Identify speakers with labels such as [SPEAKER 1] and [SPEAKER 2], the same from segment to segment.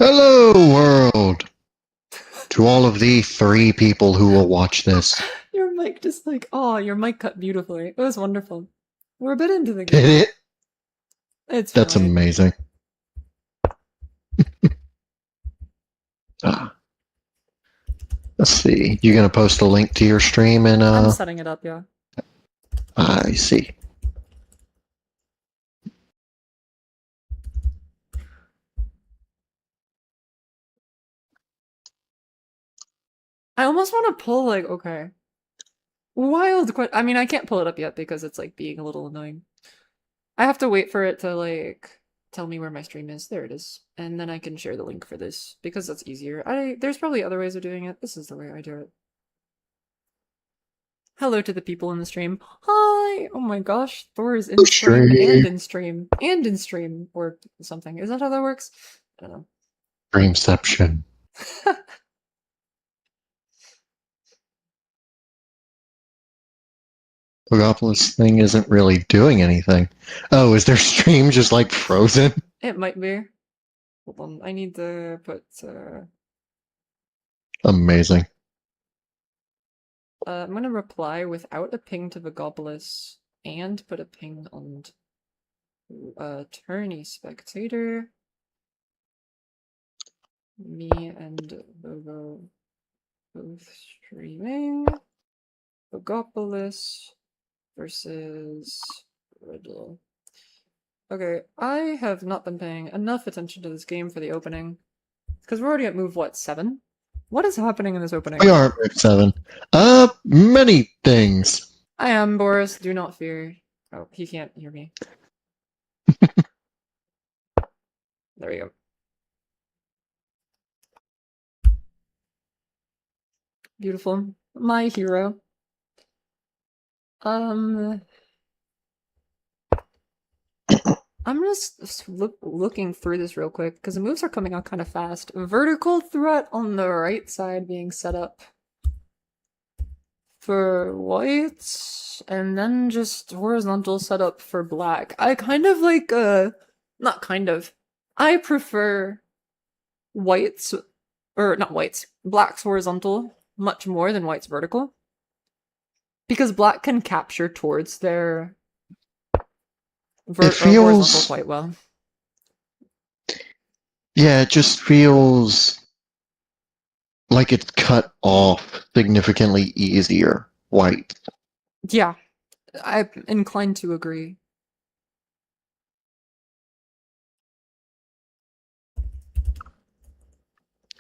[SPEAKER 1] Hello, world! To all of the 3 people who will watch this.
[SPEAKER 2] Your mic just like, oh, your mic cut beautifully. It was wonderful. We're a bit into the
[SPEAKER 1] Did
[SPEAKER 2] game.
[SPEAKER 1] it?
[SPEAKER 2] It's
[SPEAKER 1] That's
[SPEAKER 2] fine.
[SPEAKER 1] amazing. Ah, let's see. You gonna post a link to your stream and
[SPEAKER 2] I'm setting it up, yeah.
[SPEAKER 1] I see.
[SPEAKER 2] I almost want to pull, like, okay. I mean, I can't pull it up yet because it's, like, being a little annoying. I have to wait for it to, like, tell me where my stream is. There it is. And then I can share the link for this because that's easier. There's probably other ways of doing it. This is the way I do it. Hello to the people in the stream. Hi! Oh my gosh, Thor is in stream and in stream. And in stream, or something. Is that how that works? I don't know.
[SPEAKER 1] Dreamception. Vogopolis thing isn't really doing anything. Oh, is their stream just like frozen?
[SPEAKER 2] It might be. Hold on, I need to put,
[SPEAKER 1] Amazing.
[SPEAKER 2] I'm gonna reply without a ping to Vogopolis and put a ping on Attorney Spectator. Me and Vogo both streaming. Vogopolis versus Riddle. Okay, I have not been paying enough attention to this game for the opening. Because we're already at move, what, 7? What is happening in this opening?
[SPEAKER 1] We are at move 7. Many things.
[SPEAKER 2] I am Boris, do not fear. Oh, he can't hear me. There we go. Beautiful. My hero. I'm just looking through this real quick because the moves are coming out kind of fast. Vertical threat on the right side being set up for white, and then just horizontal setup for black. I kind of like, not kind of. I prefer whites, or not whites, black's horizontal much more than white's vertical. Because black can capture towards their
[SPEAKER 1] It
[SPEAKER 2] horizontal
[SPEAKER 1] feels
[SPEAKER 2] quite well.
[SPEAKER 1] Yeah, it just feels like it's cut off significantly easier. White.
[SPEAKER 2] Yeah, I'm inclined to agree.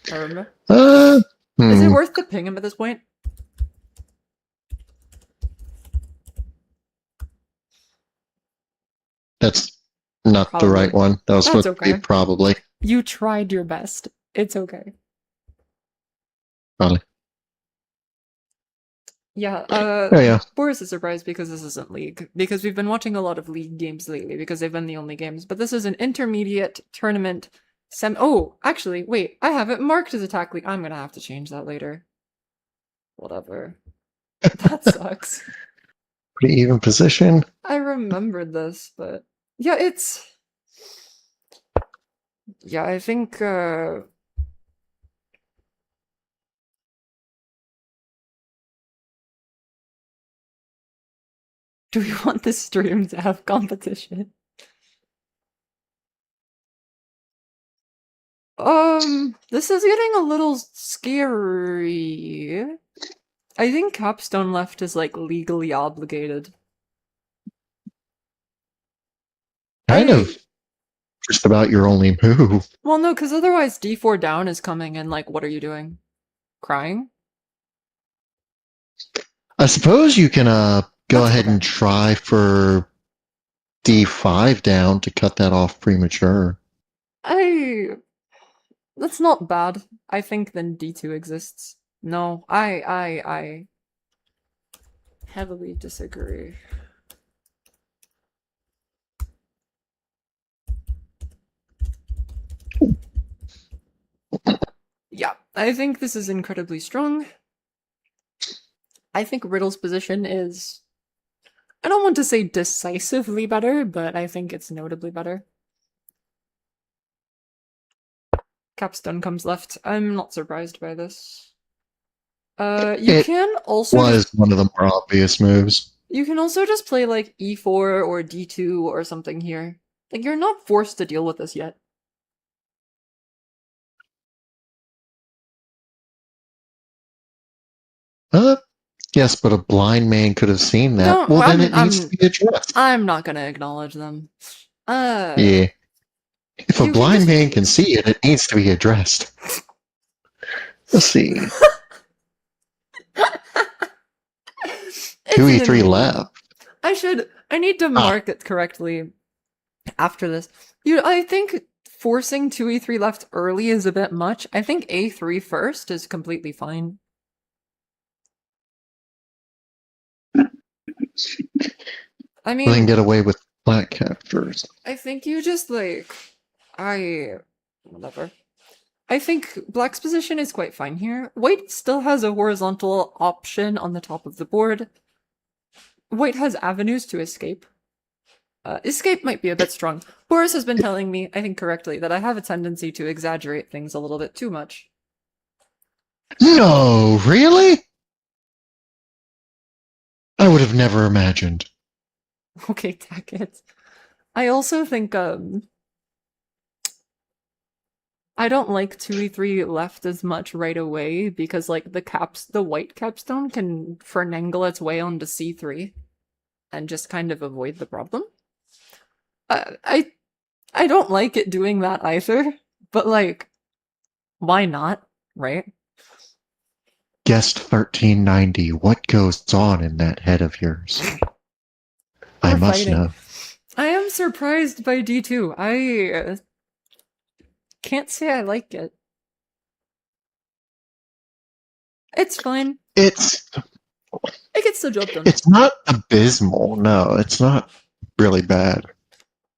[SPEAKER 2] Is it worth to ping him at this point?
[SPEAKER 1] That's not
[SPEAKER 2] Probably.
[SPEAKER 1] the right one. That was
[SPEAKER 2] That's
[SPEAKER 1] supposed to be
[SPEAKER 2] okay.
[SPEAKER 1] probably.
[SPEAKER 2] You tried your best. It's okay.
[SPEAKER 1] Probably.
[SPEAKER 2] Yeah,
[SPEAKER 1] yeah.
[SPEAKER 2] Boris is surprised because this isn't League. Because we've been watching a lot of League games lately because they've been the only games. But this is an intermediate tournament oh, actually, wait. I have it marked as Attack League. I'm gonna have to change that later. Whatever. That sucks.
[SPEAKER 1] Pretty even position.
[SPEAKER 2] I remembered this, but yeah, it's... Yeah, I think, Do we want this stream to have competition? This is getting a little scary. I think Capstone Left is, like, legally obligated.
[SPEAKER 1] Kind of just about your only move.
[SPEAKER 2] Well, no, because otherwise D4 down is coming and, like, what are you doing? Crying?
[SPEAKER 1] I suppose you can go ahead and try for D5 down to cut that off premature.
[SPEAKER 2] That's not bad. I think then D2 exists. No, I heavily disagree. Yeah, I think this is incredibly strong. I think Riddle's position is... I don't want to say decisively better, but I think it's notably better. capstone comes left. I'm not surprised by this. You
[SPEAKER 1] It
[SPEAKER 2] can also
[SPEAKER 1] was one of the more obvious moves.
[SPEAKER 2] you can also just play like e4 or d2 or something here. Like you're not forced to deal with this yet.
[SPEAKER 1] Yes, but a blind man could have seen that.
[SPEAKER 2] Don't.
[SPEAKER 1] Well, then
[SPEAKER 2] I'm,
[SPEAKER 1] it needs to be addressed.
[SPEAKER 2] I'm not gonna acknowledge them.
[SPEAKER 1] Yeah. If a
[SPEAKER 2] You can
[SPEAKER 1] blind
[SPEAKER 2] just-
[SPEAKER 1] man can see it, it needs to be addressed. Let's see.
[SPEAKER 2] It's
[SPEAKER 1] 2e3
[SPEAKER 2] an-
[SPEAKER 1] left.
[SPEAKER 2] I need to mark it correctly after this. I think forcing 2e3 left early is a bit much. I think a3 first is completely fine. I
[SPEAKER 1] Well, then
[SPEAKER 2] mean,
[SPEAKER 1] get away with black cat first.
[SPEAKER 2] I think you just whatever. I think black's position is quite fine here. White still has a horizontal option on the top of the board. White has avenues to escape. Escape might be a bit strong. Boris has been telling me, I think correctly, that I have a tendency to exaggerate things a little bit too much.
[SPEAKER 1] No, really? I would have never imagined.
[SPEAKER 2] Okay, tack it. I also think, I don't like 2e3 left as much right away because, like, the white capstone can finagle its way onto c3 and just kind of avoid the problem. I don't like it doing that either, but, like, why not, right?
[SPEAKER 1] Guest 1390, what goes on in that head of yours? I
[SPEAKER 2] We're
[SPEAKER 1] must
[SPEAKER 2] fighting.
[SPEAKER 1] know.
[SPEAKER 2] I am surprised by d2. I can't say I like it. It's fine.
[SPEAKER 1] It
[SPEAKER 2] gets the job done.
[SPEAKER 1] It's not abysmal. No, it's not really bad.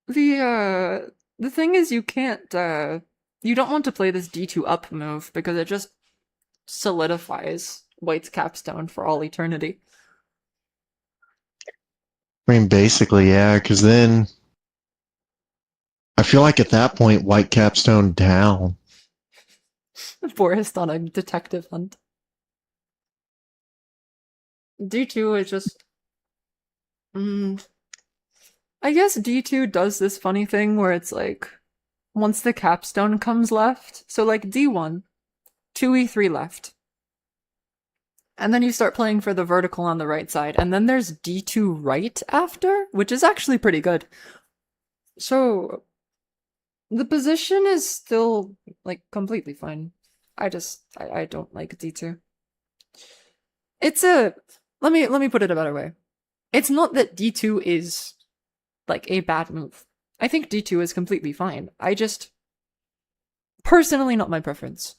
[SPEAKER 2] The thing is you can't, you don't want to play this d2 up move because it just solidifies white's capstone for all eternity.
[SPEAKER 1] I mean, basically, yeah, because then I feel like at that point, white capstone down.
[SPEAKER 2] Boris on a detective hunt. d2 is just... I guess d2 does this funny thing where it's like, once the capstone comes left, so like d1, 2e3 left. And then you start playing for the vertical on the right side, and then there's d2 right after, which is actually pretty good. So, the position is still, like, completely fine. I don't like d2. It's let me put it a better way. It's not that d2 is, like, a bad move. I think d2 is completely fine. I just, personally not my preference.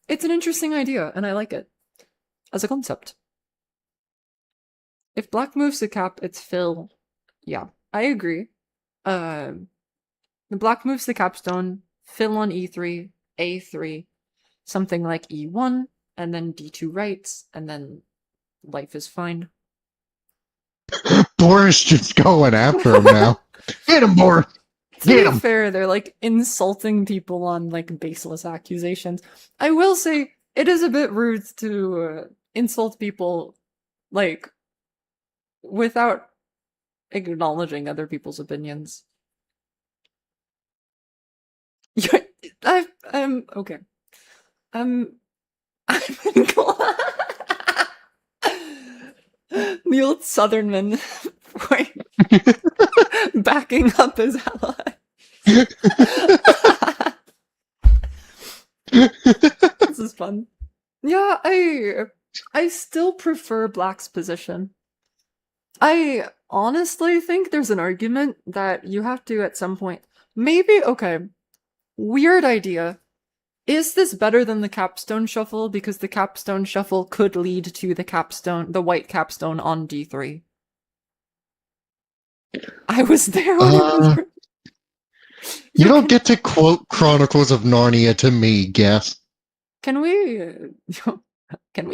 [SPEAKER 2] It's an interesting idea, and I like it. As a concept. If black moves the cap, it's fill. Yeah, I agree. The black moves the capstone, fill on e3, a3, something like e1, and then d2 right, and then life is fine.
[SPEAKER 1] Boris just going after him now. Get him, Boris! Get
[SPEAKER 2] To
[SPEAKER 1] him!
[SPEAKER 2] be fair, they're like insulting people on like baseless accusations. I will say it is a bit rude to insult people like without acknowledging other people's opinions. I'm okay. I'm the old Southernman backing up his ally. This is fun. Yeah, I still prefer black's position. I honestly think there's an argument that you have to at some point. Maybe, okay, weird idea. Is this better than the capstone shuffle? Because the capstone shuffle could lead to the white capstone on d3. I was there when it was...
[SPEAKER 1] You don't get to quote Chronicles of Narnia to me, Guess.
[SPEAKER 2] Can we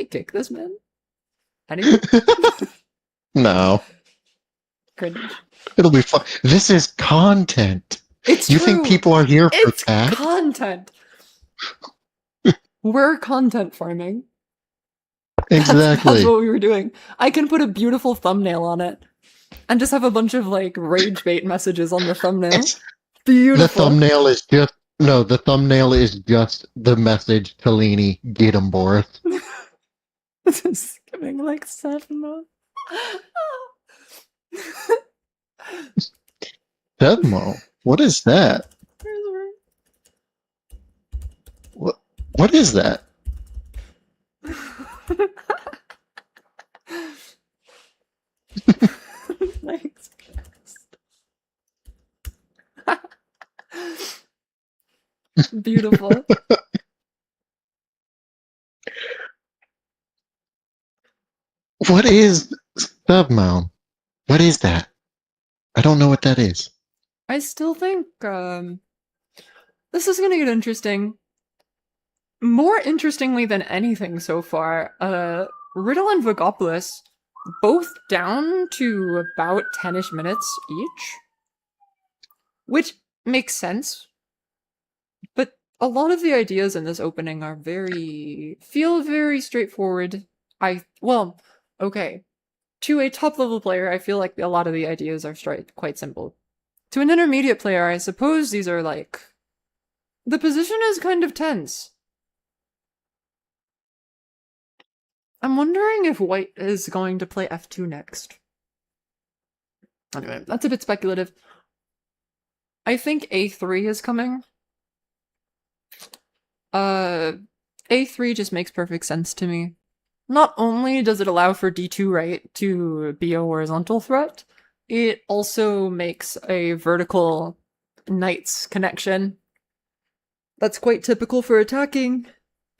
[SPEAKER 2] kick this man? Anyway?
[SPEAKER 1] No.
[SPEAKER 2] Cringe.
[SPEAKER 1] It'll be fun. This is content.
[SPEAKER 2] It's
[SPEAKER 1] You
[SPEAKER 2] true.
[SPEAKER 1] think people are here for
[SPEAKER 2] It's
[SPEAKER 1] that?
[SPEAKER 2] content. We're content farming.
[SPEAKER 1] Exactly.
[SPEAKER 2] That's what we were doing. I can put a beautiful thumbnail on it and just have a bunch of like rage bait messages on the thumbnail.
[SPEAKER 1] It's,
[SPEAKER 2] Beautiful.
[SPEAKER 1] the thumbnail is just no. The thumbnail is just the message to Leany. Get him, Boris.
[SPEAKER 2] Just giving like 7 months.
[SPEAKER 1] Sedmo. What is that? What is that?
[SPEAKER 2] Thanks. Beautiful.
[SPEAKER 1] What is Submount? What is that? I don't know what that is.
[SPEAKER 2] I still think this is gonna get interesting. More interestingly than anything so far, Riddle and Vogopolis both down to about 10-ish minutes each. Which makes sense. But a lot of the ideas in this opening are feel very straightforward. Okay. To a top level player, I feel like a lot of the ideas are quite simple. To an intermediate player, I suppose these are like... The position is kind of tense. I'm wondering if white is going to play f2 next. Anyway, that's a bit speculative. I think a3 is coming. A3 just makes perfect sense to me. Not only does it allow for d2 right to be a horizontal threat, it also makes a vertical knights connection. That's quite typical for attacking.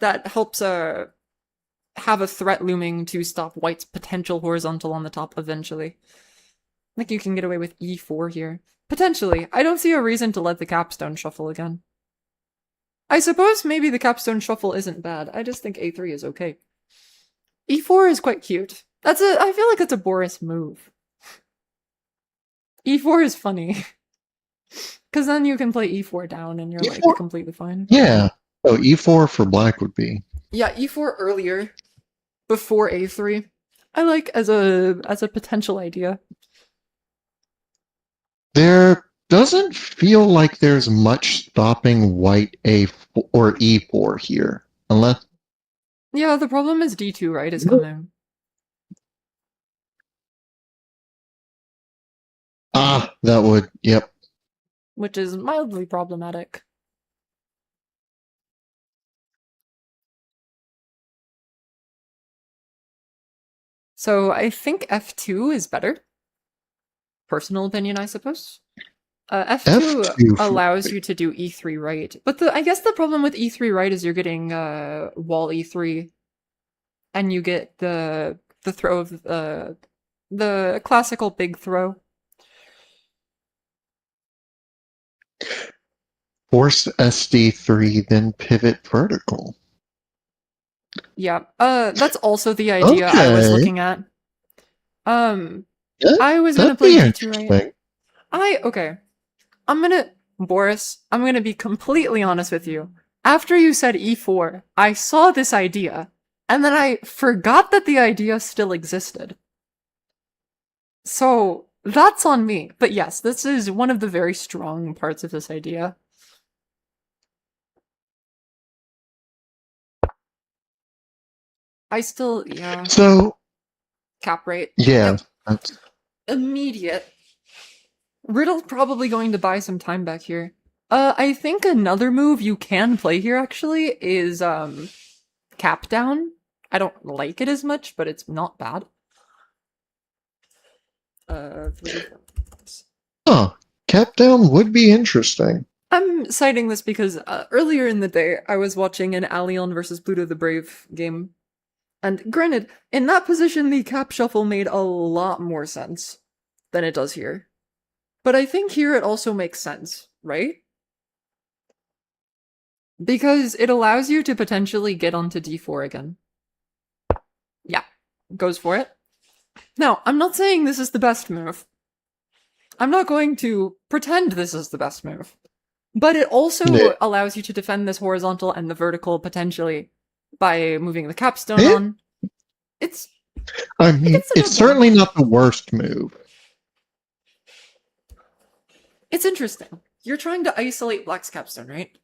[SPEAKER 2] That helps have a threat looming to stop white's potential horizontal on the top eventually. I think you can get away with e4 here. Potentially. I don't see a reason to let the capstone shuffle again. I suppose maybe the capstone shuffle isn't bad. I just think a3 is okay. e4 is quite cute. I feel like that's a Boris move. e4 is funny. Because then you can play e4 down and you're
[SPEAKER 1] E4?
[SPEAKER 2] like completely fine.
[SPEAKER 1] Yeah. Oh, e4 for black would be.
[SPEAKER 2] Yeah, e4 earlier. Before a3. I like as a potential idea.
[SPEAKER 1] There doesn't feel like there's much stopping white a4 or e4 here. Unless...
[SPEAKER 2] Yeah, the problem is d2, right, is coming.
[SPEAKER 1] Ah, that would, yep.
[SPEAKER 2] Which is mildly problematic. So I think f2 is better. Personal opinion, I suppose. F2 allows you to do e3 right. But I guess the problem with e3 right is you're getting wall e3. And you get the throw of the classical big throw.
[SPEAKER 1] Force SD3, then pivot vertical.
[SPEAKER 2] Yeah, that's also the idea I was looking at. I was gonna play d2 right. Okay. Boris, I'm gonna be completely honest with you. After you said e4, I saw this idea, and then I forgot that the idea still existed. So, that's on me. But yes, this is one of the very strong parts of this idea. Yeah.
[SPEAKER 1] So...
[SPEAKER 2] Cap rate.
[SPEAKER 1] Yeah.
[SPEAKER 2] Yep. Immediate. Riddle's probably going to buy some time back here. I think another move you can play here, actually, is, cap down. I don't like it as much, but it's not bad.
[SPEAKER 1] Cap down would be interesting.
[SPEAKER 2] I'm citing this because earlier in the day, I was watching an Allion versus Pluto the Brave game. And granted, in that position, the cap shuffle made a lot more sense than it does here. But I think here it also makes sense, right? Because it allows you to potentially get onto d4 again. Yeah, goes for it. Now, I'm not saying this is the best move. I'm not going to pretend this is the best move. But it also allows you to defend this horizontal and the vertical potentially by moving the capstone
[SPEAKER 1] Eh?
[SPEAKER 2] on. It's
[SPEAKER 1] I
[SPEAKER 2] like
[SPEAKER 1] mean,
[SPEAKER 2] it's a
[SPEAKER 1] it's
[SPEAKER 2] good one.
[SPEAKER 1] certainly not the worst move.
[SPEAKER 2] It's interesting. You're trying to isolate Black's capstone, right?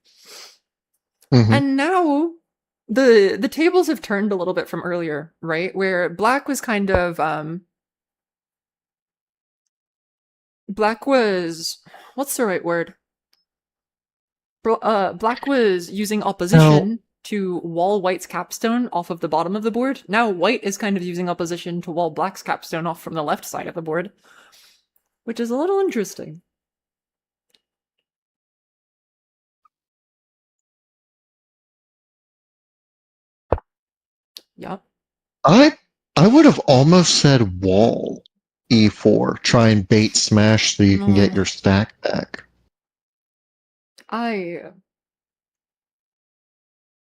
[SPEAKER 1] Hmm.
[SPEAKER 2] And now the tables have turned a little bit from earlier, right? Where Black was kind of Black was what's the right word? Black was using
[SPEAKER 1] Now,
[SPEAKER 2] opposition to wall White's capstone off of the bottom of the board. Now White is kind of using opposition to wall Black's capstone off from the left side of the board, which is a little interesting. Yeah.
[SPEAKER 1] I I would have almost said wall e4, try and bait smash so you can get your stack back.
[SPEAKER 2] I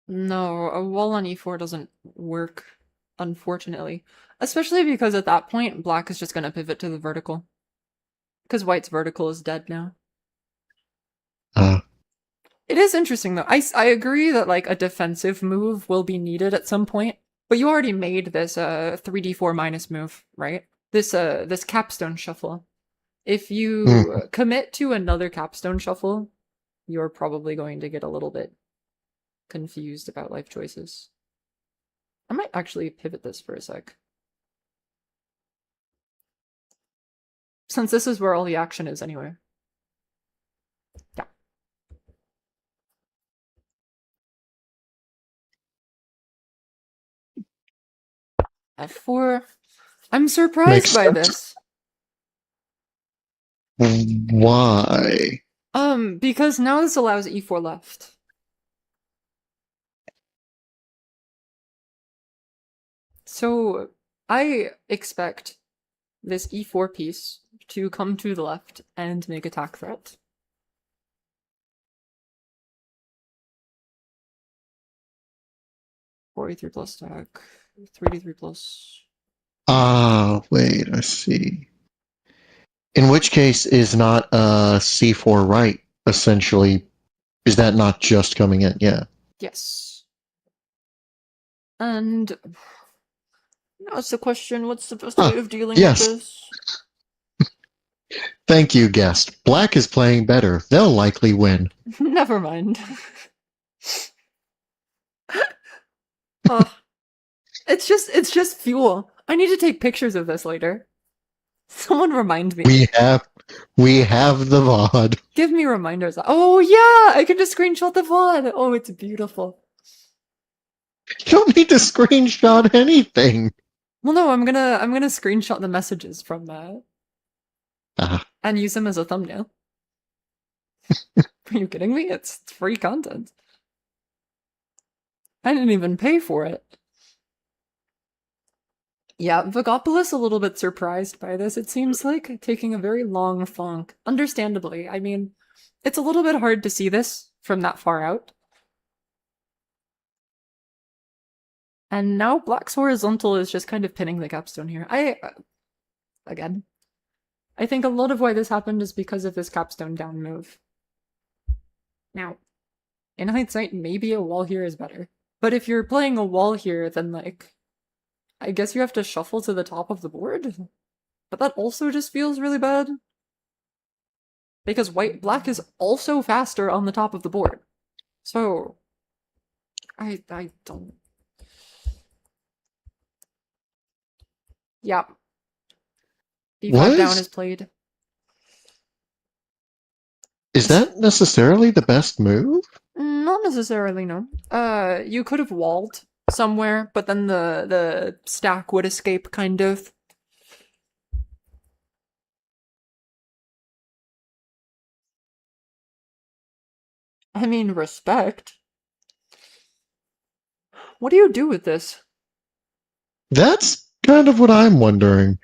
[SPEAKER 2] No, a wall on e4 doesn't work, unfortunately. Especially because at that point, Black is just going to pivot to the vertical. Because White's vertical is dead now.
[SPEAKER 1] Uh,
[SPEAKER 2] It is interesting though. I agree that like a defensive move will be needed at some point, but you already made this 3d4 minus move, right? This capstone shuffle. If you
[SPEAKER 1] mm.
[SPEAKER 2] commit to another capstone shuffle, you're probably going to get a little bit confused about life choices. I might actually pivot this for a sec. Since this is where all the action is anyway. Yeah. F4. I'm surprised
[SPEAKER 1] Makes
[SPEAKER 2] by
[SPEAKER 1] sense.
[SPEAKER 2] this.
[SPEAKER 1] Why?
[SPEAKER 2] Because now this allows e4 left. So I expect this e4 piece to come to the left and make attack threat. (4e3 plus stack, 3d3 plus.
[SPEAKER 1] Ah, wait, I see. In which case, is not c4 right, essentially? Is that not just coming in? Yeah.
[SPEAKER 2] Yes. And now it's the question, what's the best way of dealing with
[SPEAKER 1] Yes.
[SPEAKER 2] this?
[SPEAKER 1] Thank you, guest. Black is playing better. They'll likely win.
[SPEAKER 2] Never mind. Oh, it's just fuel. I need to take pictures of this later. Someone remind me.
[SPEAKER 1] We have the VOD.
[SPEAKER 2] Give me reminders. Oh yeah, I can just screenshot the VOD. Oh, it's beautiful.
[SPEAKER 1] You don't need to screenshot anything.
[SPEAKER 2] Well, no, I'm gonna screenshot the messages from that and use them as a thumbnail. Are you kidding me? It's free content. I didn't even pay for it. Yeah, Vogopolis a little bit surprised by this. It seems like taking a very long thonk. Understandably. I mean, it's a little bit hard to see this from that far out. And now Black's horizontal is just kind of pinning the capstone here. Again, I think a lot of why this happened is because of this capstone down move. Now, in hindsight, maybe a wall here is better. But if you're playing a wall here, then like, I guess you have to shuffle to the top of the board? But that also just feels really bad. Because black is also faster on the top of the board. So, I don't... Yeah. B5 down is played.
[SPEAKER 1] Is that necessarily the best move?
[SPEAKER 2] Not necessarily, no. You could have walled somewhere, but then the stack would escape, kind of. I mean, respect. What do you do with this?
[SPEAKER 1] That's kind of what I'm wondering.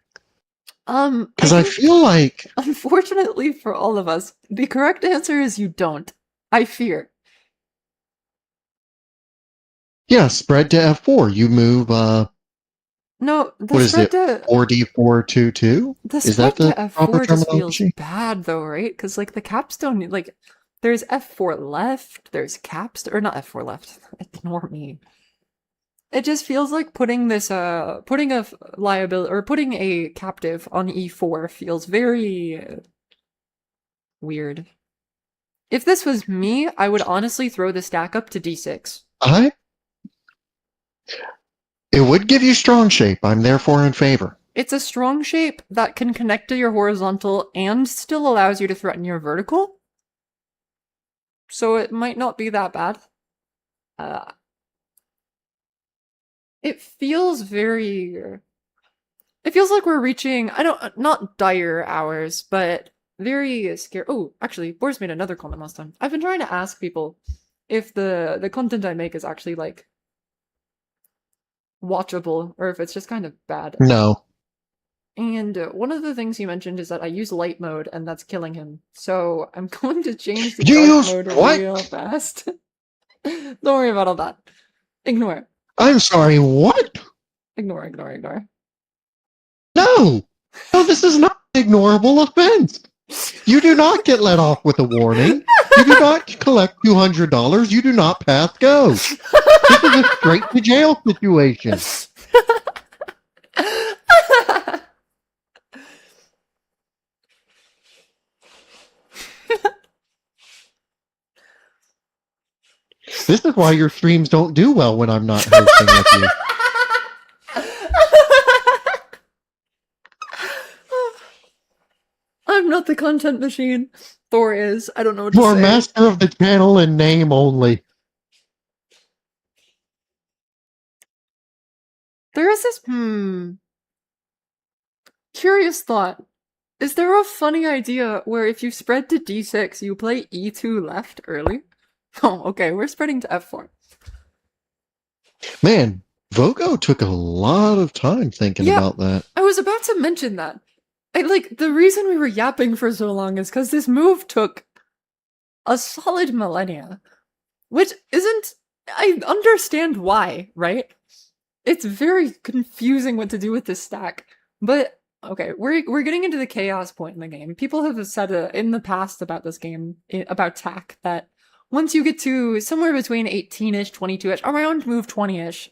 [SPEAKER 1] Because I feel like...
[SPEAKER 2] Unfortunately for all of us, the correct answer is you don't. I fear.
[SPEAKER 1] Yeah, spread to F4. You move,
[SPEAKER 2] No, the
[SPEAKER 1] what is
[SPEAKER 2] spread
[SPEAKER 1] it?
[SPEAKER 2] to
[SPEAKER 1] 4D422?
[SPEAKER 2] the
[SPEAKER 1] Is that
[SPEAKER 2] spread to
[SPEAKER 1] the proper
[SPEAKER 2] F4 just feels
[SPEAKER 1] terminology?
[SPEAKER 2] bad though, right? Because like the capstone, like there's F4 left, there's capstone, or not F4 left. Ignore me. It just feels like putting this, putting a liability, or putting a captive on E4 feels very weird. If this was me, I would honestly throw the stack up to D6.
[SPEAKER 1] It would give you strong shape. I'm therefore in favor.
[SPEAKER 2] It's a strong shape that can connect to your horizontal and still allows you to threaten your vertical. So it might not be that bad. It feels very... It feels like we're reaching, not dire hours, but very scary. Oh, actually, Boris made another comment last time. I've been trying to ask people if the content I make is actually, like, watchable, or if it's just kind of bad.
[SPEAKER 1] No.
[SPEAKER 2] And one of the things you mentioned is that I use light mode, and that's killing him. So I'm going to change the dark mode real fast. Don't worry about all that. Ignore.
[SPEAKER 1] I'm sorry, what?
[SPEAKER 2] Ignore.
[SPEAKER 1] No! No, this is not an ignorable offense. You do not get let off with a warning. You do not collect $200. You do not pass go. This is a straight to jail situation. This is why your streams don't do well when I'm not hosting with you.
[SPEAKER 2] I'm not the content machine. Thor is. I don't know what to say.
[SPEAKER 1] You're master of the channel in name only.
[SPEAKER 2] There is this, curious thought. Is there a funny idea where if you spread to D6, you play E2 left early? Oh, okay, we're spreading to F4.
[SPEAKER 1] Man, Vogo took a lot of time thinking about that.
[SPEAKER 2] I was about to mention that. The reason we were yapping for so long is because this move took a solid millennia. Which isn't... I understand why, right? It's very confusing what to do with this stack. But, okay, we're getting into the chaos point in the game. People have said in the past about this game, about TAC, that once you get to somewhere between 18-ish, 22-ish, around move 20-ish,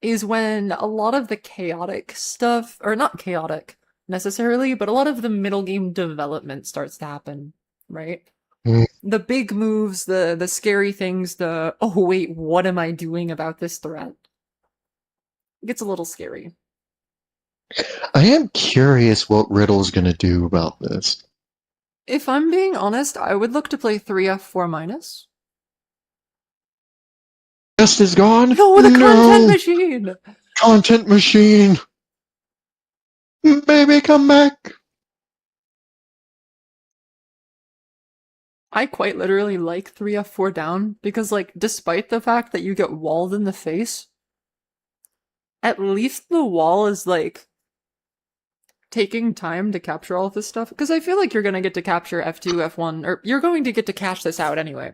[SPEAKER 2] is when a lot of the chaotic stuff, or not chaotic necessarily, but a lot of the middle game development starts to happen, right? The big moves, the scary things, oh wait, what am I doing about this threat? It gets a little scary.
[SPEAKER 1] I am curious what Riddle's gonna do about this.
[SPEAKER 2] If I'm being honest, I would look to play 3F4 minus.
[SPEAKER 1] Just is gone?
[SPEAKER 2] No, the content machine!
[SPEAKER 1] Content machine! Baby, come back!
[SPEAKER 2] I quite literally like 3F4 down, because, like, despite the fact that you get walled in the face, at least the wall is, like, taking time to capture all of this stuff. Because I feel like you're gonna get to capture F2, F1, or you're going to get to cash this out anyway.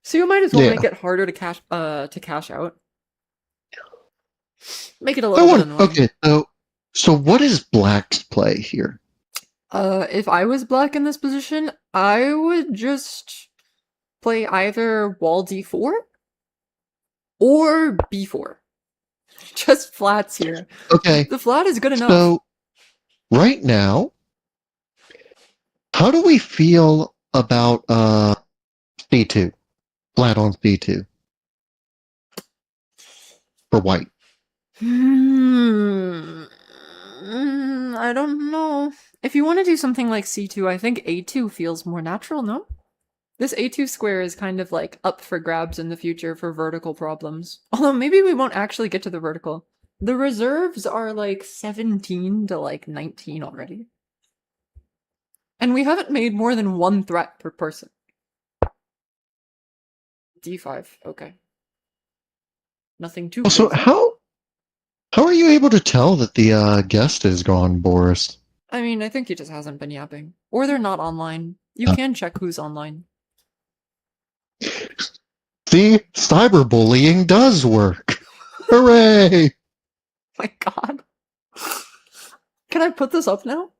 [SPEAKER 2] So you might as well make it harder to cash out. Make it a little bit annoying.
[SPEAKER 1] Okay, so what is Black's play here?
[SPEAKER 2] If I was Black in this position, I would just play either wall D4 or B4. Just flats here.
[SPEAKER 1] Okay.
[SPEAKER 2] The flat is good enough.
[SPEAKER 1] So, right now, how do we feel about C2? Flat on C2. For white.
[SPEAKER 2] I don't know. If you want to do something like C2, I think A2 feels more natural, no? This A2 square is kind of like up for grabs in the future for vertical problems. Although maybe we won't actually get to the vertical. The reserves are like 17 to like 19 already. And we haven't made more than one threat per person. D5, okay. Nothing too crazy.
[SPEAKER 1] So how are you able to tell that the guest is gone, Boris?
[SPEAKER 2] I mean, I think he just hasn't been yapping. Or they're not online. You can check who's online.
[SPEAKER 1] See, cyberbullying does work. Hooray!
[SPEAKER 2] My god. Can I put this up now?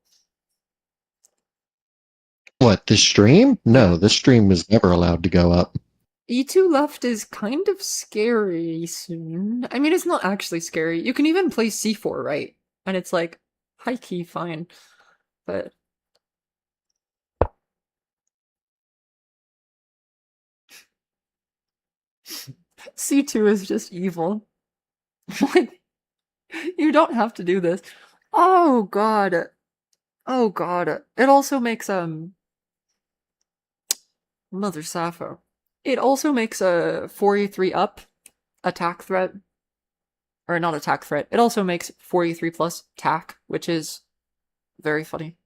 [SPEAKER 1] What, the stream? No, the stream was never allowed to go up.
[SPEAKER 2] E2 left is kind of scary soon. I mean, it's not actually scary. You can even play C4, right? And it's like, high-key fine. But... C2 is just evil. Like, you don't have to do this. Oh god. Oh god. It also makes, Mother Sappho. It also makes a 4e3 up attack threat. Or not attack threat. It also makes 4e3 plus attack, which is very funny.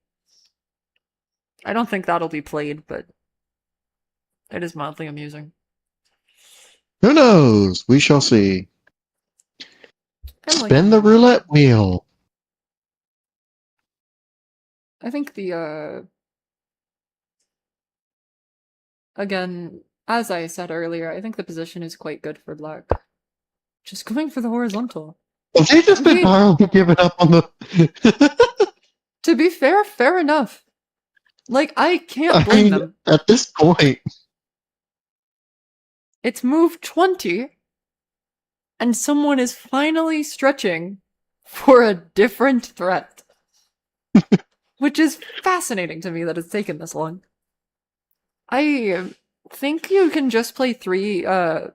[SPEAKER 2] I don't think that'll be played, but it is mildly amusing.
[SPEAKER 1] Who knows? We shall see.
[SPEAKER 2] And, like,
[SPEAKER 1] Spin the roulette wheel.
[SPEAKER 2] I think the, again, as I said earlier, I think the position is quite good for black. Just going for the horizontal.
[SPEAKER 1] Have they just entirely given up on the...
[SPEAKER 2] To be fair, fair enough. Like, I can't blame them.
[SPEAKER 1] At this point...
[SPEAKER 2] It's move 20, and someone is finally stretching for a different threat. Which is fascinating to me that it's taken this long. I think you can just play 3, the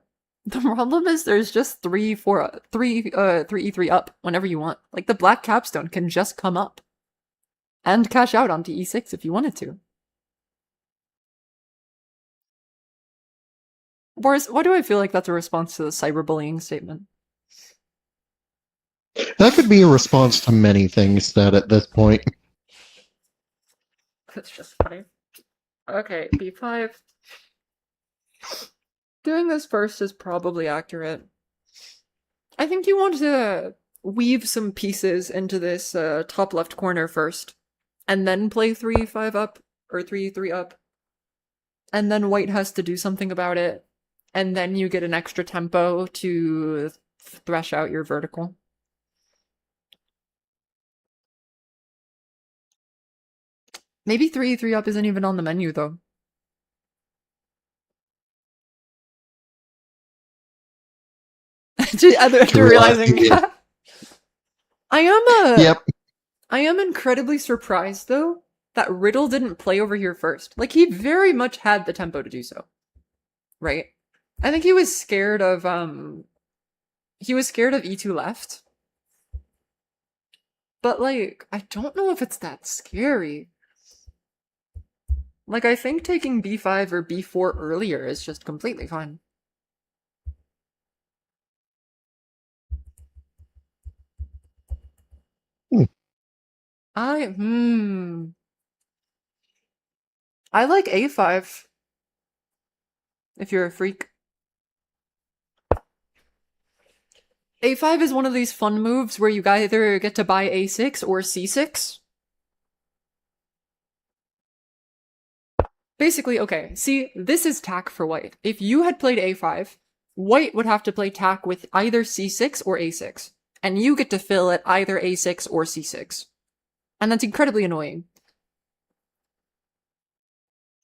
[SPEAKER 2] problem is there's just 3 E3 up whenever you want. Like, the black capstone can just come up. And cash out onto E6 if you wanted to. Boris, why do I feel like that's a response to the cyberbullying statement?
[SPEAKER 1] That could be a response to many things said at this point.
[SPEAKER 2] That's just funny. Okay, B5. Doing this first is probably accurate. I think you want to weave some pieces into this top left corner first, and then play 3-5 up, or 3-3 up. And then white has to do something about it, and then you get an extra tempo to thresh out your vertical. Maybe 3-3 up isn't even on the menu, though. After realizing... I am incredibly surprised, though, that Riddle didn't play over here first. Like, he very much had the tempo to do so. Right? I think he was scared of, E2 left. But, like, I don't know if it's that scary. Like, I think taking B5 or B4 earlier is just completely fine. I like A5. If you're a freak. A5 is one of these fun moves where you either get to buy A6 or C6. Basically, okay, see, this is tack for white. If you had played A5, white would have to play tack with either C6 or A6. And you get to fill at either A6 or C6. And that's incredibly annoying.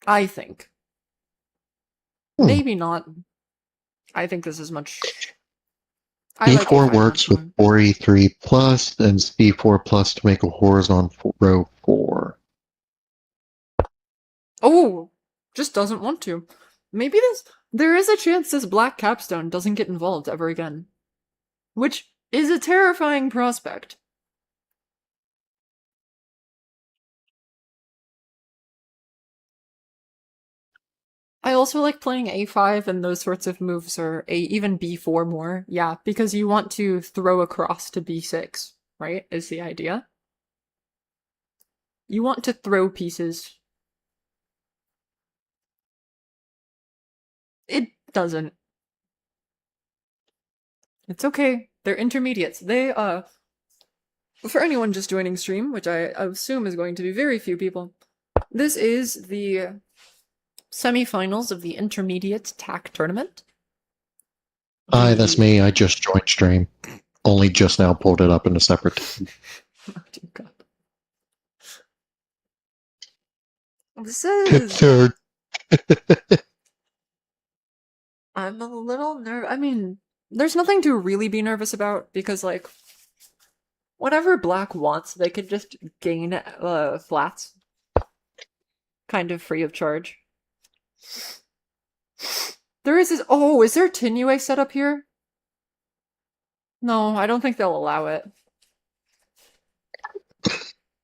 [SPEAKER 2] I think. Maybe not. I think this is much...
[SPEAKER 1] B4 like works with 4E3 plus and C4 plus to make a horizontal row 4.
[SPEAKER 2] Oh! Just doesn't want to. Maybe there is a chance this black capstone doesn't get involved ever again. Which is a terrifying prospect. I also like playing A5 and those sorts of moves, or even B4 more. Yeah, because you want to throw across to B6, right? Is the idea. You want to throw pieces. It doesn't. It's okay. They're intermediates. They, for anyone just joining stream, which I assume is going to be very few people, this is the semi-finals of the intermediate tack tournament.
[SPEAKER 1] Hi, that's me. I just joined stream. Only just now pulled it up in a separate tab.
[SPEAKER 2] Oh dear God. This is... I'm a little I mean, there's nothing to really be nervous about because, like, whatever black wants, they could just gain flats, kind of free of charge. There is this. Oh, is there Tinue set up here? No, I don't think they'll allow it.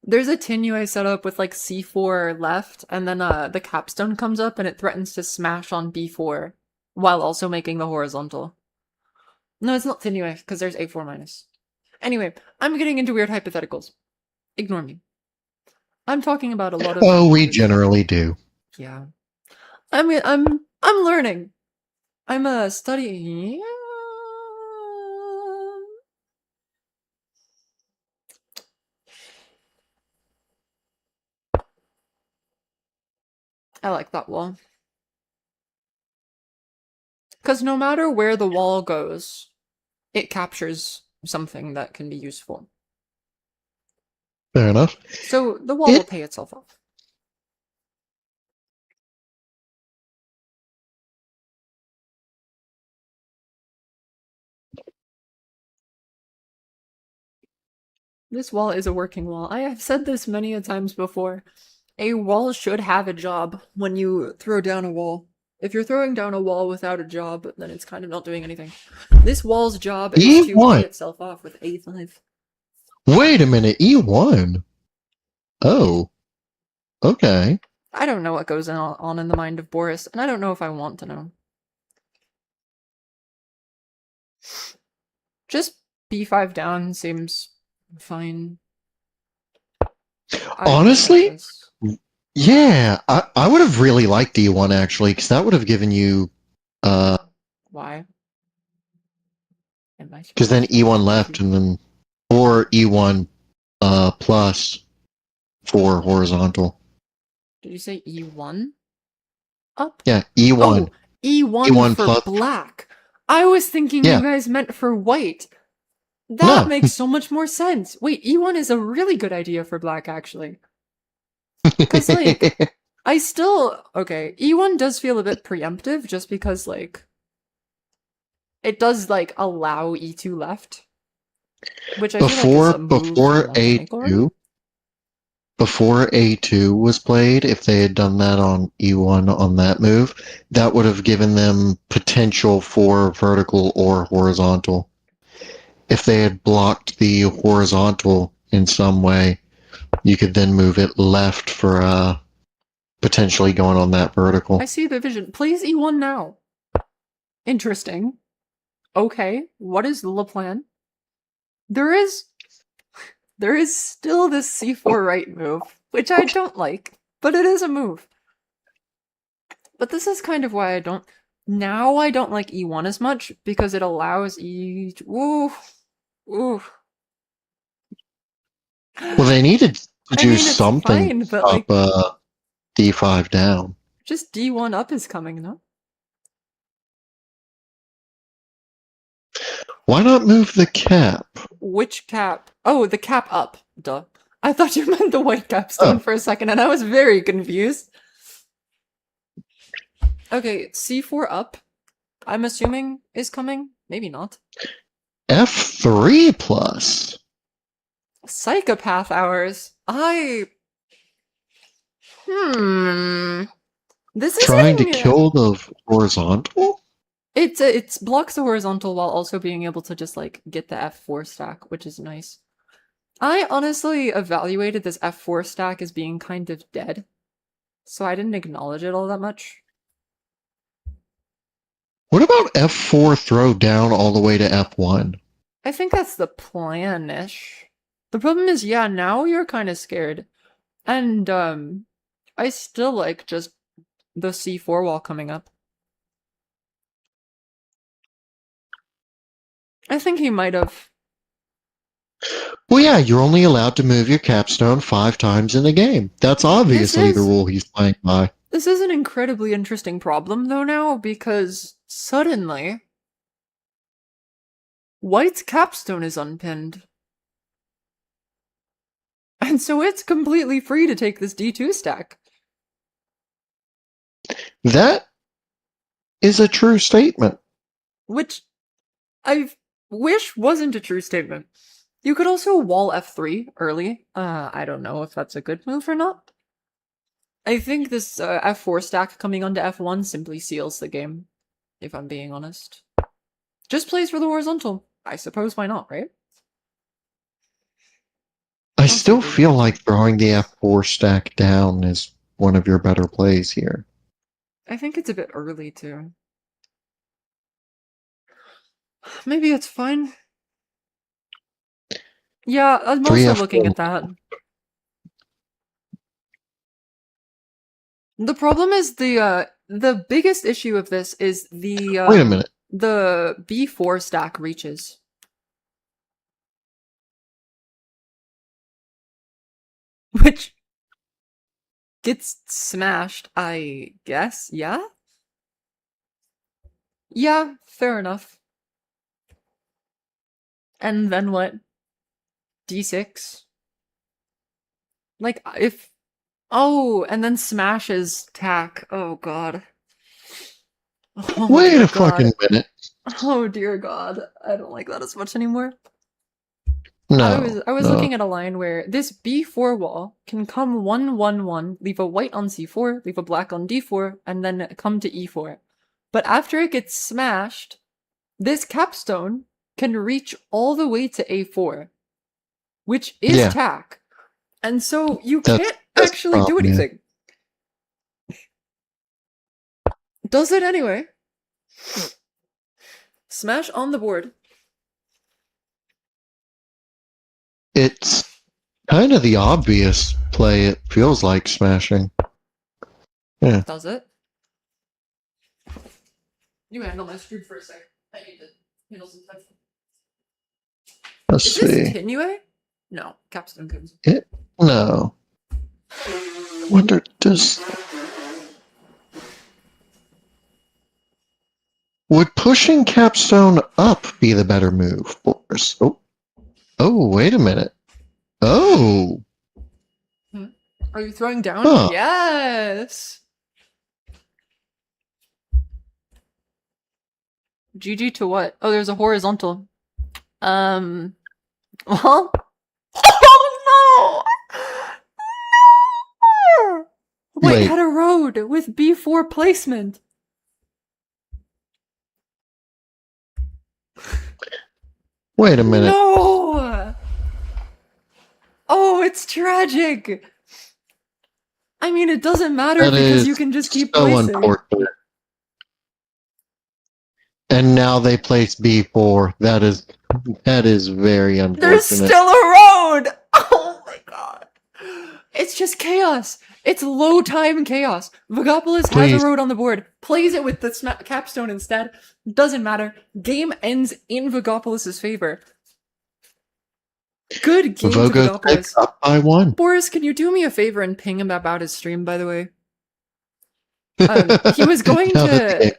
[SPEAKER 2] There's a Tinue set up with like C4 left, and then the capstone comes up and it threatens to smash on B4 while also making the horizontal. No, it's not Tinue because there's A4 minus. Anyway, I'm getting into weird hypotheticals. Ignore me. I'm talking about a lot of.
[SPEAKER 1] Oh, we generally do.
[SPEAKER 2] Yeah. I'm learning. I'm studying. I like that wall. Because no matter where the wall goes, it captures something that can be useful.
[SPEAKER 1] Fair enough.
[SPEAKER 2] So the wall will pay itself off. This wall is a working wall. I have said this many a times before. A wall should have a job when you throw down a wall. If you're throwing down a wall without a job, then it's kind of not doing anything. This wall's job is to pay itself off with A5.
[SPEAKER 1] Wait a minute, E1? Oh. Okay.
[SPEAKER 2] I don't know what goes on in the mind of Boris, and I don't know if I want to know. Just B5 down seems fine.
[SPEAKER 1] Honestly, yeah, I would have really liked E1 actually, because that would have given you
[SPEAKER 2] why?
[SPEAKER 1] Because then E1 left and then or E1 plus for horizontal.
[SPEAKER 2] Did you say E1? Up?
[SPEAKER 1] Yeah, E1.
[SPEAKER 2] Oh, E1, E1 for plus black. I was thinking you guys meant for white. That makes so much more sense. Wait, E1 is a really good idea for black, actually. Because, like, okay, E1 does feel a bit preemptive, just because, like, it does, like, allow E2 left. Which I
[SPEAKER 1] before
[SPEAKER 2] feel like is a
[SPEAKER 1] A2, before A2 was played, if they had done that on E1 on that move, that would have given them potential for vertical or horizontal. If they had blocked the horizontal in some way, you could then move it left for potentially going on that vertical.
[SPEAKER 2] I see the vision. Please E1 now. Interesting. Okay, what is the plan? There is still this C4 right move, which I don't like, but it is a move. But this is kind of why I don't like E1 as much, because it allows Ooh.
[SPEAKER 1] Well, they needed to do something to stop D5 down.
[SPEAKER 2] Just D1 up is coming, no?
[SPEAKER 1] Why not move the cap?
[SPEAKER 2] Which cap? Oh, the cap up. Duh. I thought you meant the white capstone for a second, and I was very confused. Okay, C4 up, I'm assuming, is coming. Maybe not.
[SPEAKER 1] F3 plus.
[SPEAKER 2] Psychopath hours. This is
[SPEAKER 1] trying to kill the horizontal?
[SPEAKER 2] It blocks the horizontal while also being able to just, like, get the F4 stack, which is nice. I honestly evaluated this F4 stack as being kind of dead, so I didn't acknowledge it all that much.
[SPEAKER 1] What about F4 throw down all the way to F1?
[SPEAKER 2] I think that's the plan-ish. The problem is, yeah, now you're kind of scared. And, I still like just the C4 wall coming up. I think he might have.
[SPEAKER 1] Well, yeah, you're only allowed to move your capstone 5 times in a game. That's obviously the rule he's playing by.
[SPEAKER 2] This is an incredibly interesting problem, though, now, because suddenly White's capstone is unpinned. And so it's completely free to take this D2 stack.
[SPEAKER 1] That is a true statement.
[SPEAKER 2] Which I wish wasn't a true statement. You could also wall f3 early. I don't know if that's a good move or not. I think this f4 stack coming onto f1 simply seals the game, if I'm being honest. Just plays for the horizontal. I suppose why not, right?
[SPEAKER 1] I still feel like throwing the f4 stack down is one of your better plays here.
[SPEAKER 2] I think it's a bit early too. Maybe it's fine. Yeah, I'm also looking at that. The problem is the biggest issue of this is the
[SPEAKER 1] Wait a minute.
[SPEAKER 2] The b4 stack reaches. Which gets smashed, I guess, yeah? Yeah, fair enough. And then what? D6? Like, if... Oh, and then smashes tack. Oh, God. Oh,
[SPEAKER 1] wait a fucking minute.
[SPEAKER 2] Oh, dear God. I don't like that as much anymore.
[SPEAKER 1] No.
[SPEAKER 2] I was looking at a line where this b4 wall can come 1-1-1, leave a white on c4, leave a black on d4, and then come to e4. But after it gets smashed, this capstone can reach all the way to a4, which is tack. And so you can't actually do anything. Yeah. Does it anyway. Smash on the board.
[SPEAKER 1] It's kind of the obvious play, it feels like smashing. Yeah.
[SPEAKER 2] Does it? You handle my screw for a sec. I need to handle some touch.
[SPEAKER 1] Let's see.
[SPEAKER 2] Is this Tinue? No, capstone codes.
[SPEAKER 1] No. Wonder, would pushing capstone up be the better move? Oh, wait a minute. Oh.
[SPEAKER 2] Are you throwing down?
[SPEAKER 1] Huh.
[SPEAKER 2] Yes. GG to what? Oh, there's a horizontal. Well. Oh no! White had a road with b4 placement.
[SPEAKER 1] Wait a minute.
[SPEAKER 2] No! Oh, it's tragic. I mean, it doesn't matter because you can just keep placing.
[SPEAKER 1] Unfortunate. And now they place b4. That is very unfortunate.
[SPEAKER 2] There's still a road. Oh my god! It's just chaos. It's low time chaos. Vogopolis has a road on the board. Plays it with the capstone instead. Doesn't matter. Game ends in Vogopolis' favor. Good game to Vogopolis.
[SPEAKER 1] Up by 1.
[SPEAKER 2] Boris, can you do me a favor and ping him about his stream, by the way? He was going to...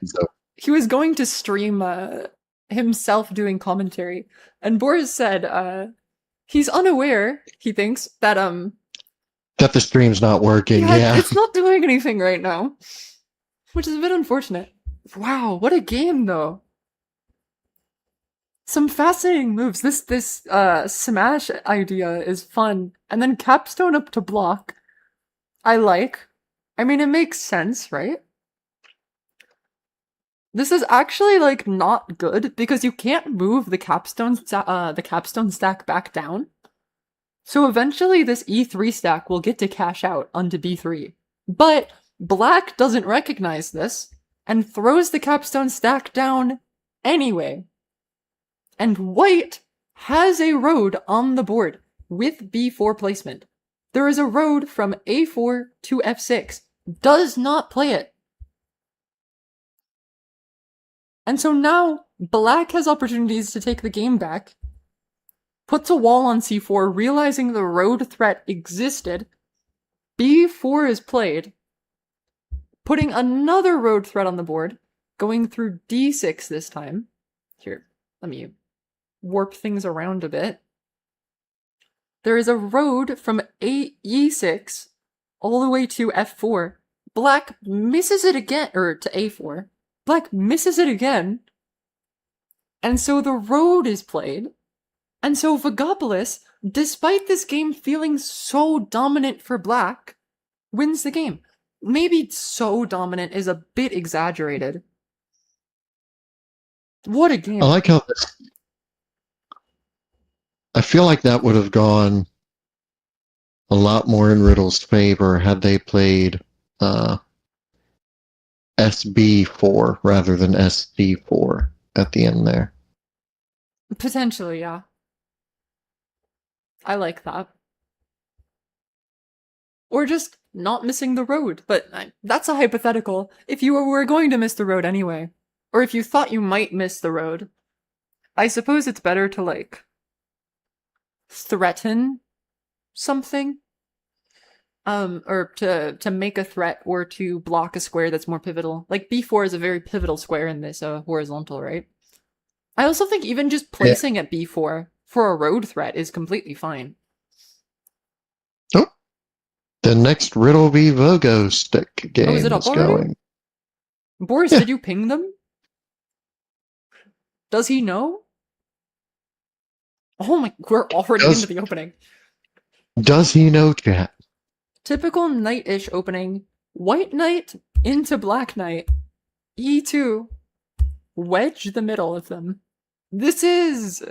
[SPEAKER 2] He was going to stream himself doing commentary. And Boris said he's unaware, he thinks, that
[SPEAKER 1] that the stream's not working, yeah.
[SPEAKER 2] It's not doing anything right now. Which is a bit unfortunate. Wow, what a game, though. Some fascinating moves. This smash idea is fun. And then capstone up to block. I like. I mean, it makes sense, right? This is actually, like, not good, because you can't move the capstone stack back down. So eventually this e3 stack will get to cash out onto b3. But black doesn't recognize this, and throws the capstone stack down anyway. And white has a road on the board with b4 placement. There is a road from a4 to f6. Does not play it. And so now, black has opportunities to take the game back, puts a wall on c4, realizing the road threat existed, b4 is played, putting another road threat on the board, going through d6 this time. Here, let me warp things around a bit. There is a road from e6 all the way to f4. Black misses it again, or to a4. Black misses it again. And so the road is played. And so Vogopolis, despite this game feeling so dominant for Black, wins the game. Maybe so dominant is a bit exaggerated. What a game.
[SPEAKER 1] I like how this. I feel like that would have gone a lot more in Riddle's favor had they played SB4 rather than SD4 at the end there.
[SPEAKER 2] Potentially, yeah. I like that. Or just not missing the road, but that's a hypothetical. If you were going to miss the road anyway, or if you thought you might miss the road, I suppose it's better to, like, threaten something. Or to make a threat or to block a square that's more pivotal. Like, B4 is a very pivotal square in this horizontal, right? I also think even just placing at B4 for a road threat is completely fine.
[SPEAKER 1] Oh, the next Riddle v Vogo stick game
[SPEAKER 2] is it up already?
[SPEAKER 1] going.
[SPEAKER 2] Boris, did you ping them? Does he know? Oh my, we're already into the opening.
[SPEAKER 1] Does he know, chat?
[SPEAKER 2] Typical knight-ish opening. White knight into black knight. E2. Wedge the middle of them. This is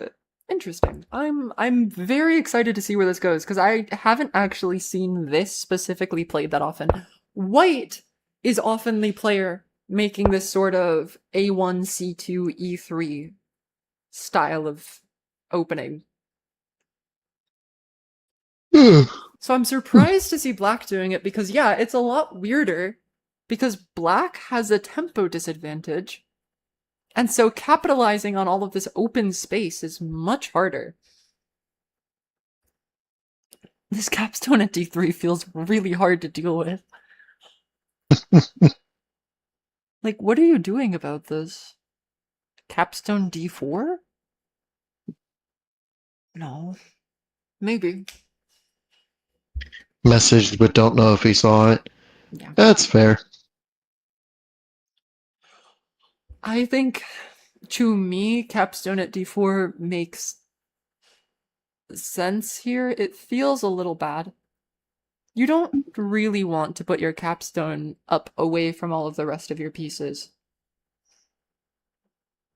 [SPEAKER 2] interesting. I'm very excited to see where this goes, because I haven't actually seen this specifically played that often. White is often the player making this sort of A1, C2, E3 style of opening. So I'm surprised to see Black doing it because, yeah, it's a lot weirder because Black has a tempo disadvantage. And so capitalizing on all of this open space is much harder. This capstone at D3 feels really hard to deal with. Like, what are you doing about this? Capstone D4? No. Maybe.
[SPEAKER 1] Messaged but don't know if he saw it.
[SPEAKER 2] Yeah.
[SPEAKER 1] That's fair.
[SPEAKER 2] I think, to me, capstone at D4 makes sense here. It feels a little bad. You don't really want to put your capstone up away from all of the rest of your pieces.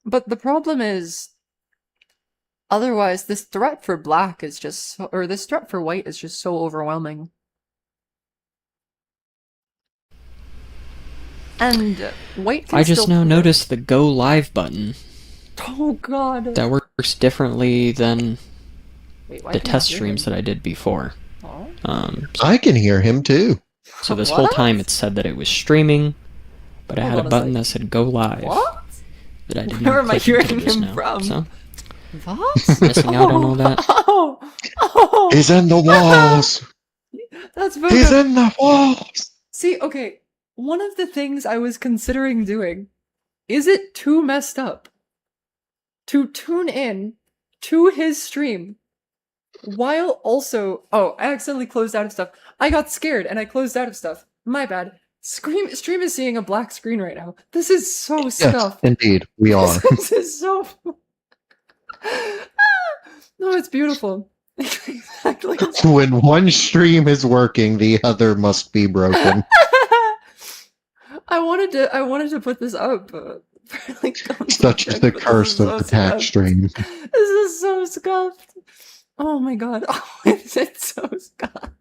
[SPEAKER 2] But the problem is, otherwise, this threat for black is just, or this threat for white is just so overwhelming. And white can
[SPEAKER 3] I just now noticed the go live button.
[SPEAKER 2] Oh god.
[SPEAKER 3] That works differently than
[SPEAKER 2] Wait,
[SPEAKER 3] the test streams that I did before.
[SPEAKER 2] Oh?
[SPEAKER 1] I can hear him too.
[SPEAKER 3] So this whole time it said that it was streaming, but I had a button that said go live.
[SPEAKER 2] What?
[SPEAKER 3] That I didn't.
[SPEAKER 2] Where am I hearing him from?
[SPEAKER 3] So,
[SPEAKER 2] what?
[SPEAKER 3] missing out on all that.
[SPEAKER 2] Oh!
[SPEAKER 1] He's in the walls!
[SPEAKER 2] That's Vogo.
[SPEAKER 1] He's in the walls!
[SPEAKER 2] See, okay, one of the things I was considering doing, is it too messed up to tune in to his stream while also... Oh, I accidentally closed out of stuff. I got scared and I closed out of stuff. My bad. Stream is seeing a black screen right now. This is so scuffed.
[SPEAKER 1] Yes, indeed, we are.
[SPEAKER 2] This is so... No, it's beautiful. Exactly.
[SPEAKER 1] When one stream is working, the other must be broken.
[SPEAKER 2] I wanted to put this up. Like,
[SPEAKER 1] Such is the curse of the tax stream.
[SPEAKER 2] This is so scuffed. Oh my god. Oh, it's so scuffed.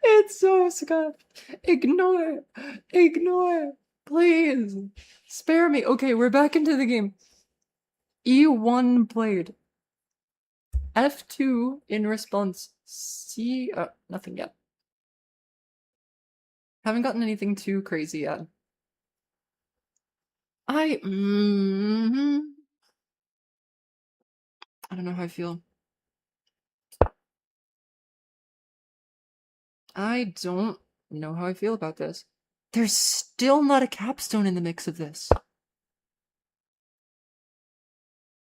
[SPEAKER 2] It's so scuffed. Ignore. Ignore. Please. Spare me. Okay, we're back into the game. E1 played. F2 in response. C... nothing yet. Haven't gotten anything too crazy yet. I don't know how I feel. I don't know how I feel about this. There's still not a capstone in the mix of this.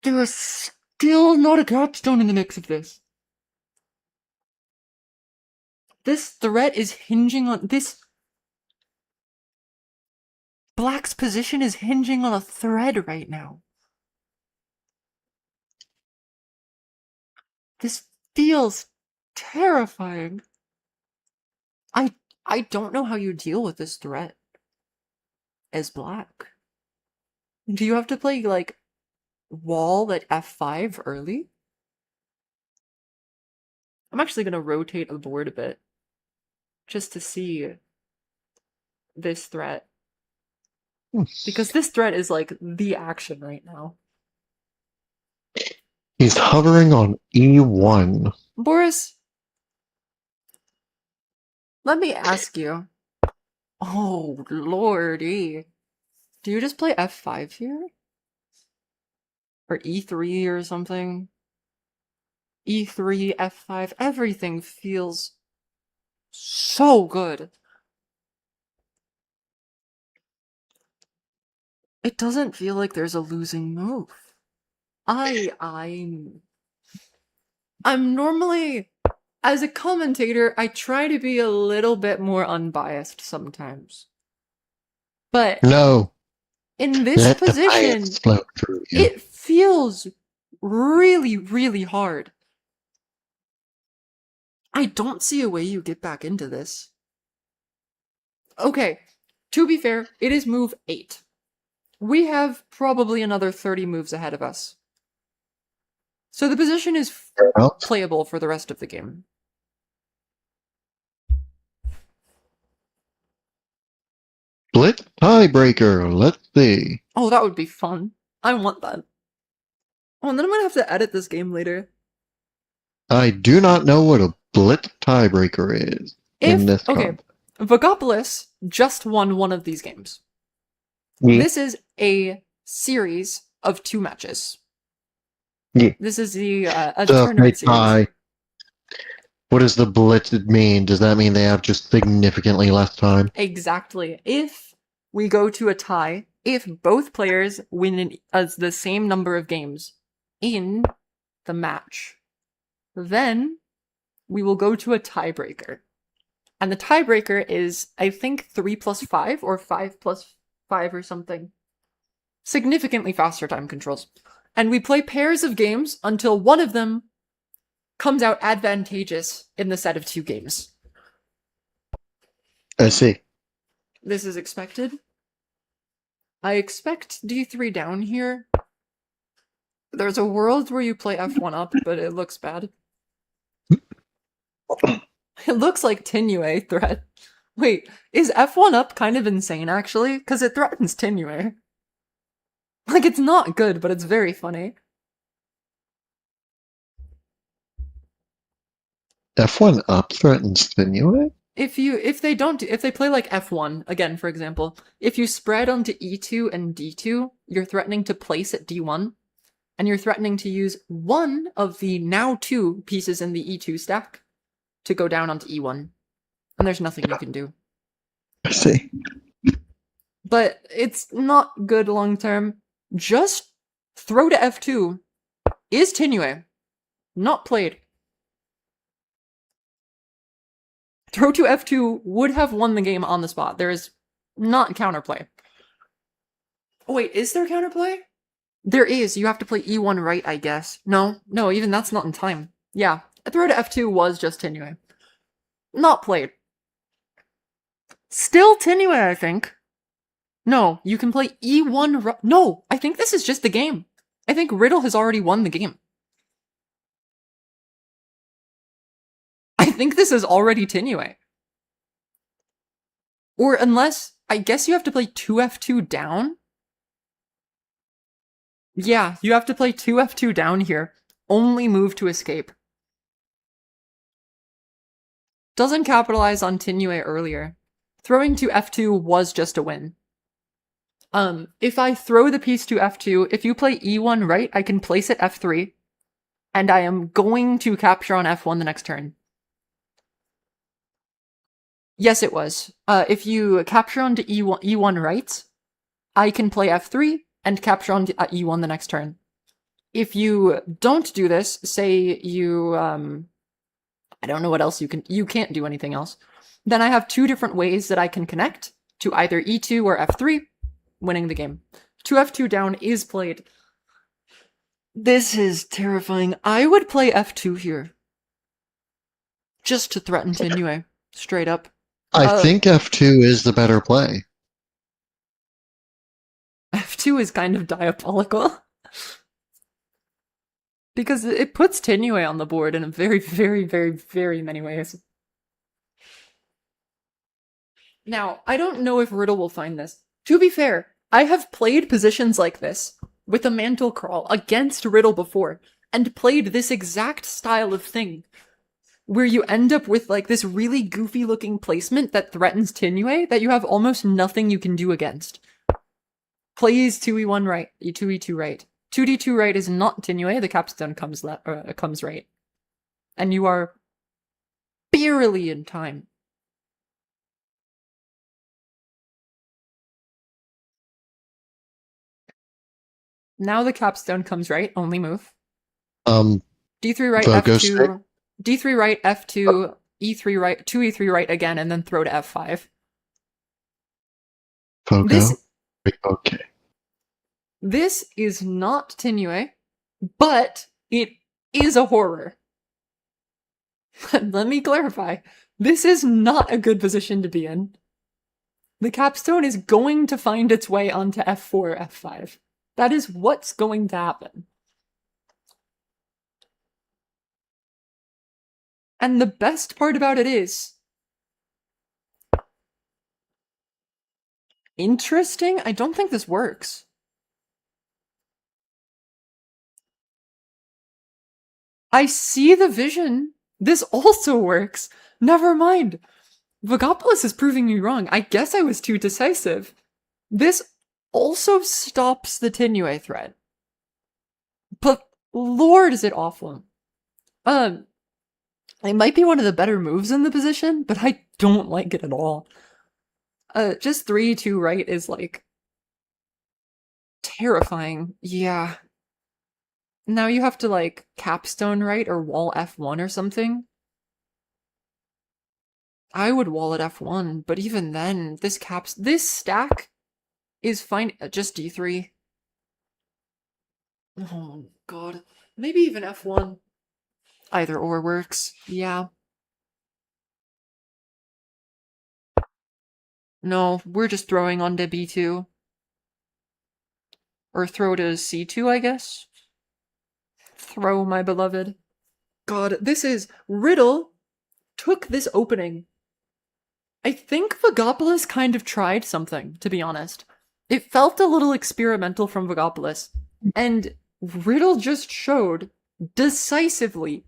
[SPEAKER 2] There is still not a capstone in the mix of this. This threat is hinging on this. Black's position is hinging on a thread right now. This feels terrifying. I don't know how you deal with this threat as Black. Do you have to play, like, wall at f5 early? I'm actually going to rotate the board a bit just to see this threat. Because this threat is, like, the action right now.
[SPEAKER 1] He's hovering on E1.
[SPEAKER 2] Boris, let me ask you. Oh, lordy. Do you just play f5 here? Or e3 or something? E3, f5, everything feels so good. It doesn't feel like there's a losing move. I'm normally, as a commentator, I try to be a little bit more unbiased sometimes. But
[SPEAKER 1] No.
[SPEAKER 2] in this
[SPEAKER 1] Let
[SPEAKER 2] position,
[SPEAKER 1] the bias flow through you.
[SPEAKER 2] it feels really, really hard. I don't see a way you get back into this. Okay, to be fair, it is move 8. We have probably another 30 moves ahead of us. So the position is playable for the rest of the game.
[SPEAKER 1] Split tiebreaker. Let's see.
[SPEAKER 2] Oh, that would be fun. I want that. Oh, and then I'm gonna have to edit this game later.
[SPEAKER 1] I do not know what a split tiebreaker is in this comp.
[SPEAKER 2] Vogopolis just won one of these games.
[SPEAKER 1] Yeah.
[SPEAKER 2] This is a series of 2 matches.
[SPEAKER 1] Yeah.
[SPEAKER 2] This is the a
[SPEAKER 1] So
[SPEAKER 2] tournament
[SPEAKER 1] they tie.
[SPEAKER 2] series.
[SPEAKER 1] What does the blitzed mean? Does that mean they have just significantly less time?
[SPEAKER 2] Exactly. If we go to a tie, if both players win the same number of games in the match, then we will go to a tiebreaker. And the tiebreaker is, I think, 3 plus 5 or 5 plus 5 or something. Significantly faster time controls. And we play pairs of games until one of them comes out advantageous in the set of 2 games.
[SPEAKER 1] I see.
[SPEAKER 2] This is expected. I expect d3 down here. There's a world where you play f1 up, but it looks bad. It looks like Tinue threat. Wait, is f1 up kind of insane, actually? Because it threatens Tinue. Like, it's not good, but it's very funny.
[SPEAKER 1] F1 up threatens Tinue?
[SPEAKER 2] If they play like f1, again, for example, if you spread onto e2 and d2, you're threatening to place at d1, and you're threatening to use one of the now 2 pieces in the e2 stack to go down onto e1. And there's nothing you can do.
[SPEAKER 1] I see.
[SPEAKER 2] But it's not good long term. Just throw to f2 is Tinue. Not played. Throw to f2 would have won the game on the spot. There is not counterplay. Oh, wait, is there counterplay? There is. You have to play e1 right, I guess. No, even that's not in time. Yeah, a throw to f2 was just Tinue. Not played. Still Tinue, I think. No, you can play e1 No, I think this is just the game. I think Riddle has already won the game. I think this is already Tinue. Or unless, I guess you have to play 2f2 down? Yeah, you have to play 2f2 down here. Only move to escape. Doesn't capitalize on Tinue earlier. Throwing to f2 was just a win. If I throw the piece to f2, if you play e1 right, I can place it f3. And I am going to capture on f1 the next turn. Yes, it was. If you capture onto e1 right, I can play f3 and capture onto e1 the next turn. If you don't do this, say you, I don't know what else you can't do anything else, then I have 2 different ways that I can connect to either e2 or f3, winning the game. 2f2 down is played. This is terrifying. I would play f2 here. Just to threaten Tinue. Straight up.
[SPEAKER 1] I think f2 is the better play.
[SPEAKER 2] f2 is kind of diabolical. Because it puts Tinue on the board in a very, very, very, very many ways. Now, I don't know if Riddle will find this. To be fair, I have played positions like this with a mantle crawl against Riddle before, and played this exact style of thing, where you end up with like this really goofy looking placement that threatens Tinue that you have almost nothing you can do against. Plays 2e1 right, 2e2 right. 2d2 right is not Tinue, the capstone comes right. And you are barely in time. Now the capstone comes right, only move. D3 right, F2, D3 right, F2, E3 right, 2e3 right again, and then throw to F5.
[SPEAKER 1] Pogo? Okay.
[SPEAKER 2] This is not Tinue, but it is a horror. Let me clarify. This is not a good position to be in. The capstone is going to find its way onto F4 or F5. That is what's going to happen. And the best part about it is... interesting? I don't think this works. I see the vision. This also works. Never mind. Vogopolis is proving me wrong. I guess I was too decisive. This also stops the Tinue threat. But lord is it awful. It might be one of the better moves in the position, but I don't like it at all. Just 3-2 right is like terrifying. Yeah. Now you have to like capstone right or wall F1 or something. I would wall at F1, but even then, this stack is fine. Just D3. Oh god. Maybe even F1. Either or works. Yeah. No, we're just throwing onto B2. Or throw to C2, I guess. Throw, my beloved. God, this is... Riddle took this opening. I think Vogopolis kind of tried something, to be honest. It felt a little experimental from Vogopolis. And Riddle just showed, decisively,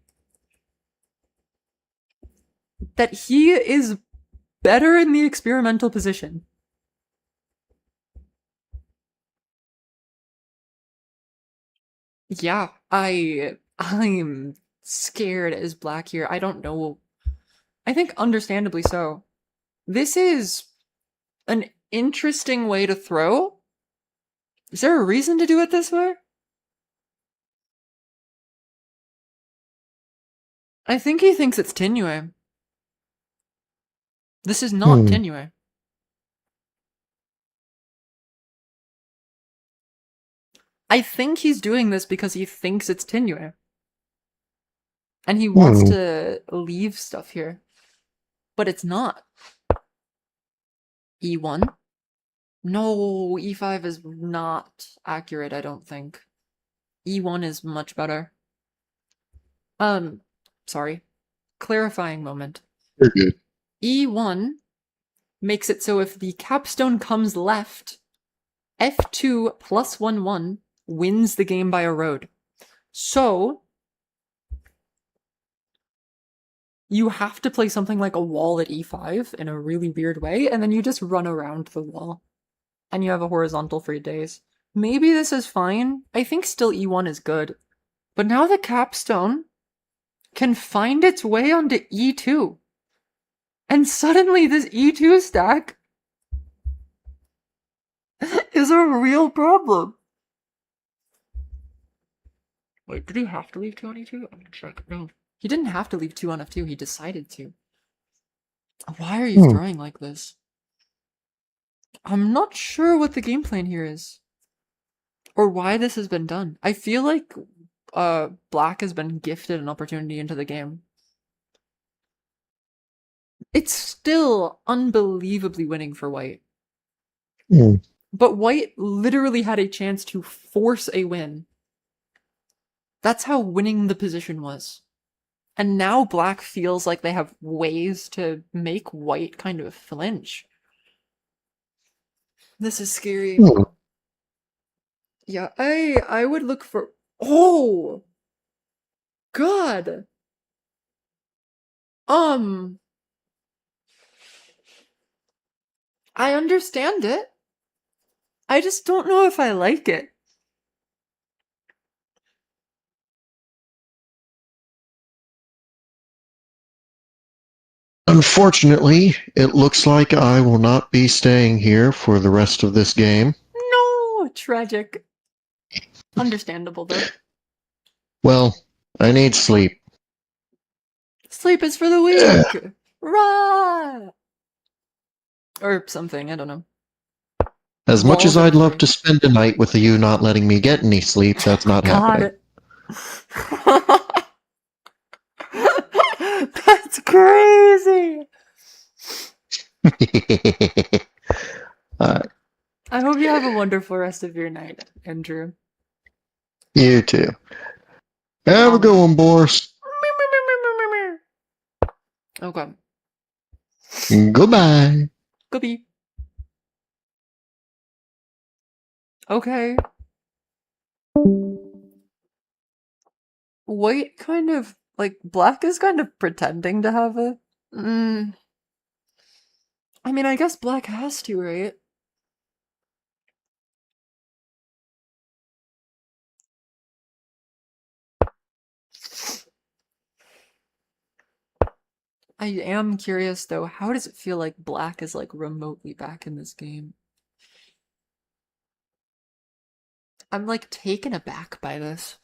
[SPEAKER 2] that he is better in the experimental position. Yeah, I'm scared as black here. I don't know. I think understandably so. This is an interesting way to throw. Is there a reason to do it this way? I think he thinks it's Tinue. This is not Tinue. I think he's doing this because he thinks it's Tinue. And he wants to leave stuff here. But it's not. E1? No, E5 is not accurate, I don't think. E1 is much better. Sorry. Clarifying moment.
[SPEAKER 1] You're good.
[SPEAKER 2] E1 makes it so if the capstone comes left, F2 plus 1-1 wins the game by a road. So, you have to play something like a wall at E5 in a really weird way, and then you just run around the wall. And you have a horizontal for days. Maybe this is fine. I think still E1 is good. But now the capstone can find its way onto E2. And suddenly this E2 stack is a real problem. Wait, did he have to leave 2 on E2? I'm gonna check. No. He didn't have to leave 2 on F2, he decided to. Why are you throwing like this? I'm not sure what the game plan here is. Or why this has been done. I feel like Black has been gifted an opportunity into the game. It's still unbelievably winning for White.
[SPEAKER 1] Mm.
[SPEAKER 2] But White literally had a chance to force a win. That's how winning the position was. And now Black feels like they have ways to make White kind of flinch. This is scary.
[SPEAKER 1] Mm.
[SPEAKER 2] Yeah, I would look for... Oh! God! I understand it. I just don't know if I like it.
[SPEAKER 1] Unfortunately, it looks like I will not be staying here for the rest of this game.
[SPEAKER 2] No! Tragic. Understandable, though.
[SPEAKER 1] Well, I need sleep.
[SPEAKER 2] Sleep is for the weak! Rah! Or something, I don't know.
[SPEAKER 1] As much as
[SPEAKER 2] Balls
[SPEAKER 1] I'd
[SPEAKER 2] of
[SPEAKER 1] love
[SPEAKER 2] the
[SPEAKER 1] to spend a night with you not letting me get any sleep, that's not happening.
[SPEAKER 2] That's crazy!
[SPEAKER 1] uh,
[SPEAKER 2] I hope you have a wonderful rest of your night, Andrew.
[SPEAKER 1] you too. Have a good one, Boris.
[SPEAKER 2] Okay.
[SPEAKER 1] Goodbye.
[SPEAKER 2] Goodbye. Okay. White kind of, like, Black is kind of pretending to have a... I mean, I guess Black has to, right? I am curious, though, how does it feel like Black is, like, remotely back in this game? I'm, like, taken aback by this.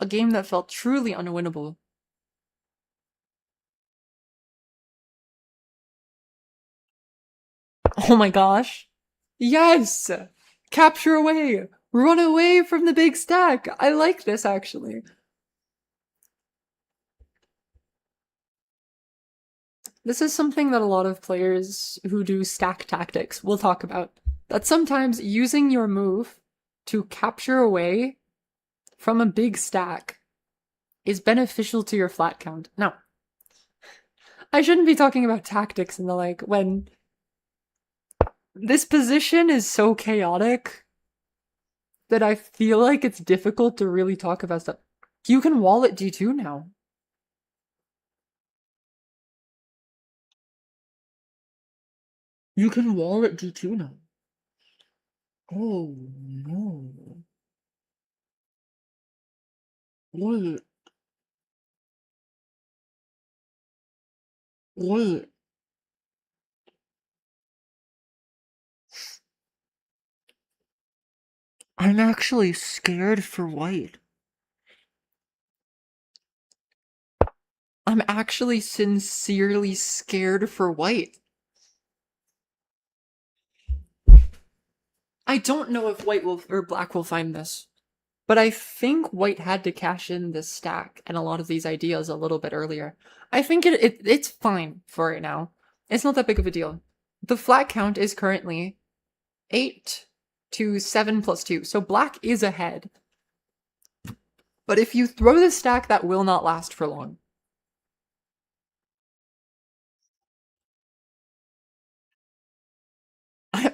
[SPEAKER 2] A game that felt truly unwinnable. Oh my gosh. Yes! Capture away! Run away from the big stack! I like this, actually. This is something that a lot of players who do stack tactics will talk about. That sometimes using your move to capture away from a big stack is beneficial to your flat count. Now, I shouldn't be talking about tactics and the like when this position is so chaotic that I feel like it's difficult to really talk about stuff. You can wall it D2 now. You can wall it D2 now. Oh no. Wait. Wait. I'm actually scared for White. I'm actually sincerely scared for White. I don't know if White will or Black will find this, but I think White had to cash in this stack and a lot of these ideas a little bit earlier. I think it's fine for right now. It's not that big of a deal. The flat count is currently 8 to 7 plus 2, so Black is ahead. But if you throw this stack, that will not last for long.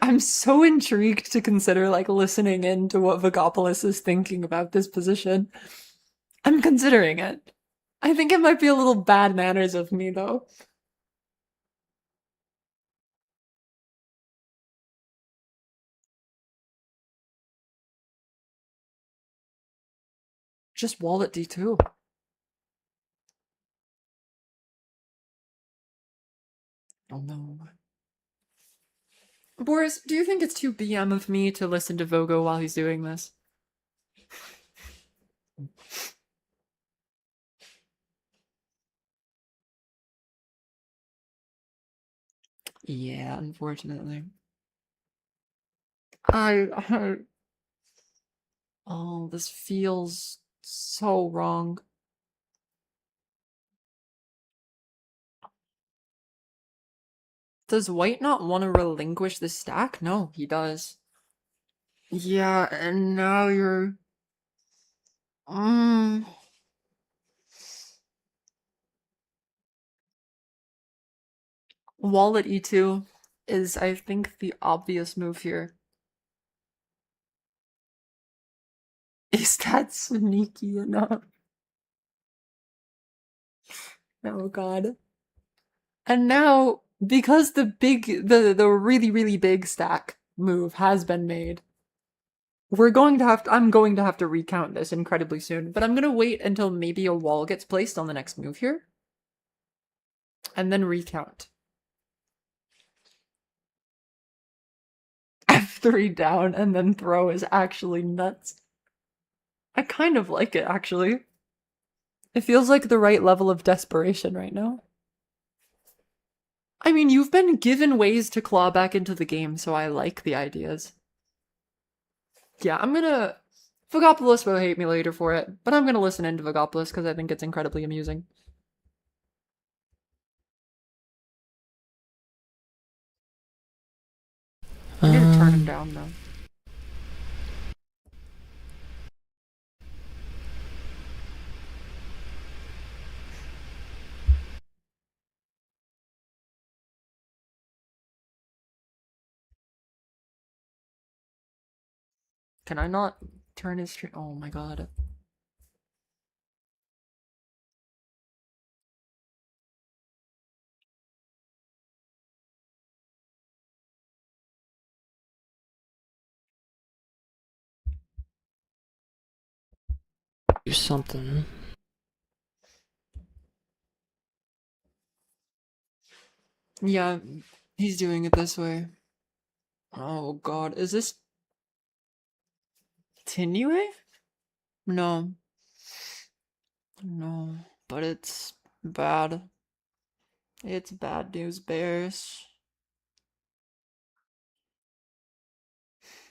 [SPEAKER 2] I'm so intrigued to consider, like, listening into what Vogopolis is thinking about this position. I'm considering it. I think it might be a little bad manners of me, though. Just wall at D2. Oh no. Boris, do you think it's too BM of me to listen to Vogo while he's doing this? Yeah, unfortunately. I oh, this feels so wrong. Does White not want to relinquish the stack? No, he does. Yeah, and now you're... Wall at E2 is, I think, the obvious move here. Is that sneaky enough? Oh god. And now, because the really, really big stack move has been made, I'm going to have to recount this incredibly soon, but I'm gonna wait until maybe a wall gets placed on the next move here, and then recount. F3 down and then throw is actually nuts. I kind of like it, actually. It feels like the right level of desperation right now. I mean, you've been given ways to claw back into the game, so I like the ideas. Yeah, I'm gonna... Vogopolis will hate me later for it, but I'm gonna listen into Vogopolis because I think it's incredibly amusing. I need to turn him down, though. Can I not turn his stream? Oh my god.
[SPEAKER 3] Do something.
[SPEAKER 2] Yeah, he's doing it this way. Oh god, is this... Tinue? No. No, but it's bad. It's bad news, bears.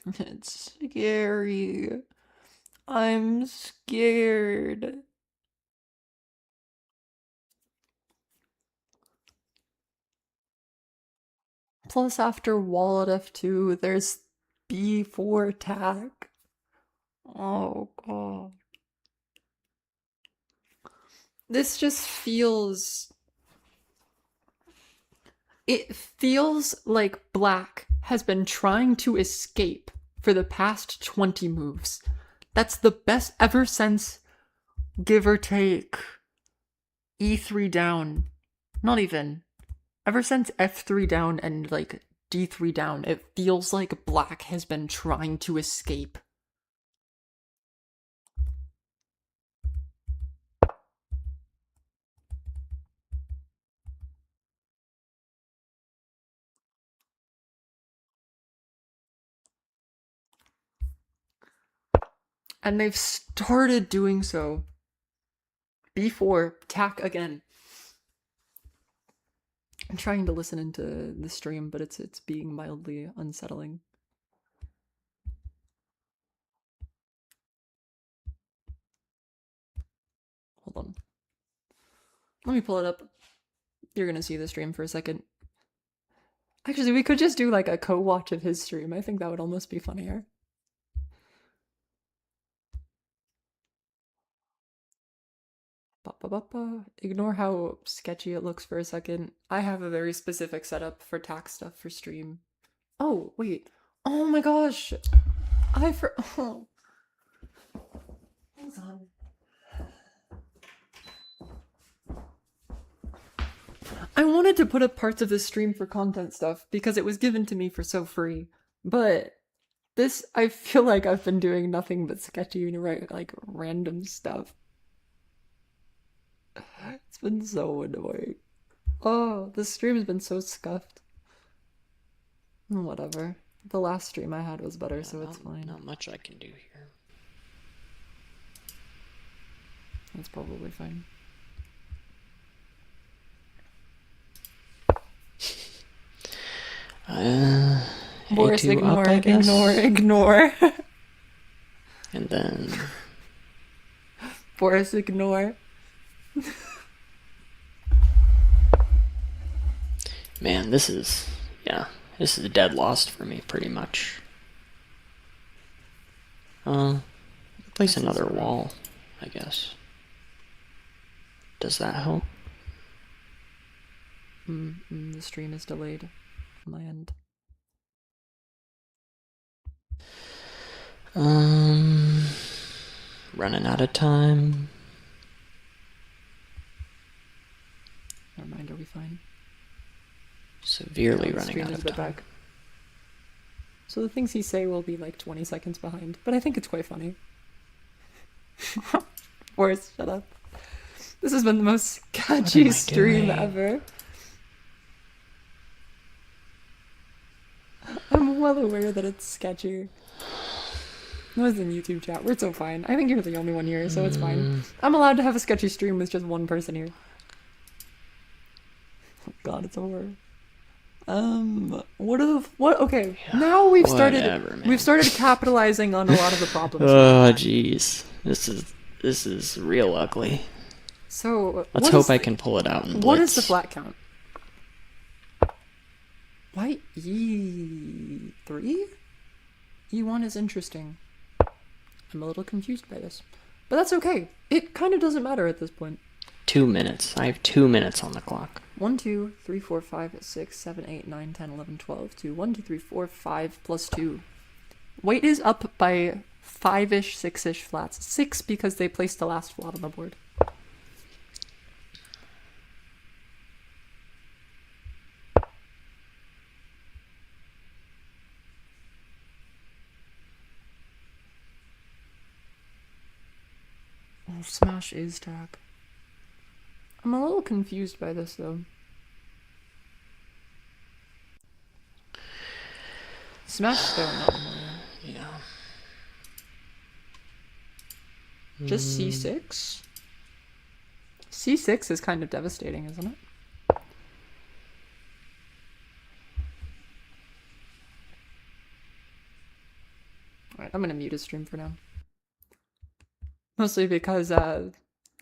[SPEAKER 2] It's scary. I'm scared. Plus, after wall at F2, there's B4 attack. Oh god. This just feels... It feels like Black has been trying to escape for the past 20 moves. That's the best ever since, give or take, E3 down. Not even. Ever since F3 down and like D3 down, it feels like Black has been trying to escape. And they've started doing so. B4, tack again. I'm trying to listen into the stream, but it's being mildly unsettling. Hold on. Let me pull it up. You're gonna see the stream for a second. Actually, we could just do like a co-watch of his stream. I think that would almost be funnier. Ignore how sketchy it looks for a second. I have a very specific setup for tax stuff for stream. Oh, wait. Oh my gosh. Oh. Hold on. I wanted to put up parts of this stream for content stuff because it was given to me for so free. But this, I feel like I've been doing nothing but sketchy, like random stuff. It's been so annoying. Oh, this stream has been so scuffed. Whatever. The last stream I had was better, so it's fine.
[SPEAKER 3] Not much I can do here.
[SPEAKER 2] That's probably fine. Boris,
[SPEAKER 3] A2
[SPEAKER 2] ignore,
[SPEAKER 3] up, I guess.
[SPEAKER 2] ignore.
[SPEAKER 3] And then
[SPEAKER 2] Boris, ignore.
[SPEAKER 3] man, this is dead lost for me pretty much. Place another wall, I guess. Does that help?
[SPEAKER 2] The stream is delayed on my end.
[SPEAKER 3] Running out of time.
[SPEAKER 2] Never mind, are we fine?
[SPEAKER 3] Severely
[SPEAKER 2] The
[SPEAKER 3] running
[SPEAKER 2] stream
[SPEAKER 3] out
[SPEAKER 2] is
[SPEAKER 3] of
[SPEAKER 2] a bit
[SPEAKER 3] time.
[SPEAKER 2] back. So the things he say will be like 20 seconds behind, but I think it's quite funny. Boris, shut up. This has been the most sketchy stream
[SPEAKER 3] doing?
[SPEAKER 2] ever. I'm well aware that it's sketchy. It was in YouTube chat. We're so fine. I think you're the only one here, so it's fine. I'm allowed to have a sketchy stream with just one person here. Oh god, it's over. Okay, now we've started capitalizing on a lot of the problems.
[SPEAKER 3] Oh jeez. This is real ugly.
[SPEAKER 2] So
[SPEAKER 3] Let's hope I can pull it out in Blitz.
[SPEAKER 2] What is the flat count? Why E3? E1 is interesting. I'm a little confused by this. But that's okay. It kind of doesn't matter at this point.
[SPEAKER 3] 2 minutes. I have 2 minutes on the clock.
[SPEAKER 2] 1, 2, 3, 4, 5, 6, 7, 8, 9, 10, 11, 12, 2, 1, 2, 3, 4, 5 plus 2. White is up by 5-ish, 6-ish flats. 6 because they placed the last flat on the board. Oh, smash is tag. I'm a little confused by this though. Smash though, not more.
[SPEAKER 3] Yeah.
[SPEAKER 2] Just C6? C6 is kind of devastating, isn't it? Alright, I'm gonna mute his stream for now. Mostly because a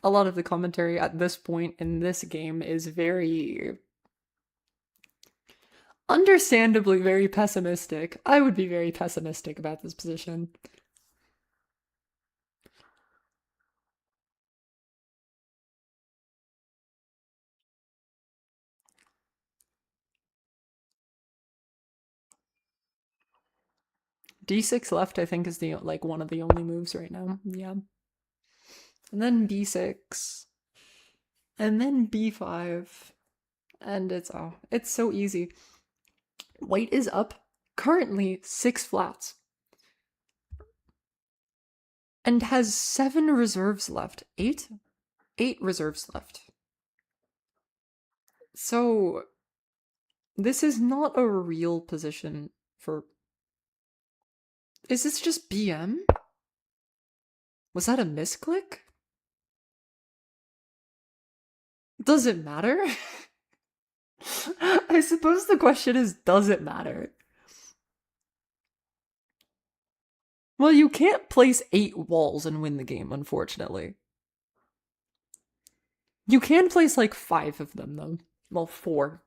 [SPEAKER 2] lot of the commentary at this point in this game is very... understandably very pessimistic. I would be very pessimistic about this position. D6 left, I think, is the one of the only moves right now. Yeah. And then B6. And then B5. And it's so easy. White is up currently 6 flats. And has 7 reserves left. 8? 8 reserves left. So this is not a real position for... Is this just BM? Was that a misclick? Does it matter? I suppose the question is, does it matter? Well, you can't place 8 walls and win the game, unfortunately. You can place like 5 of them, though. Well, 4.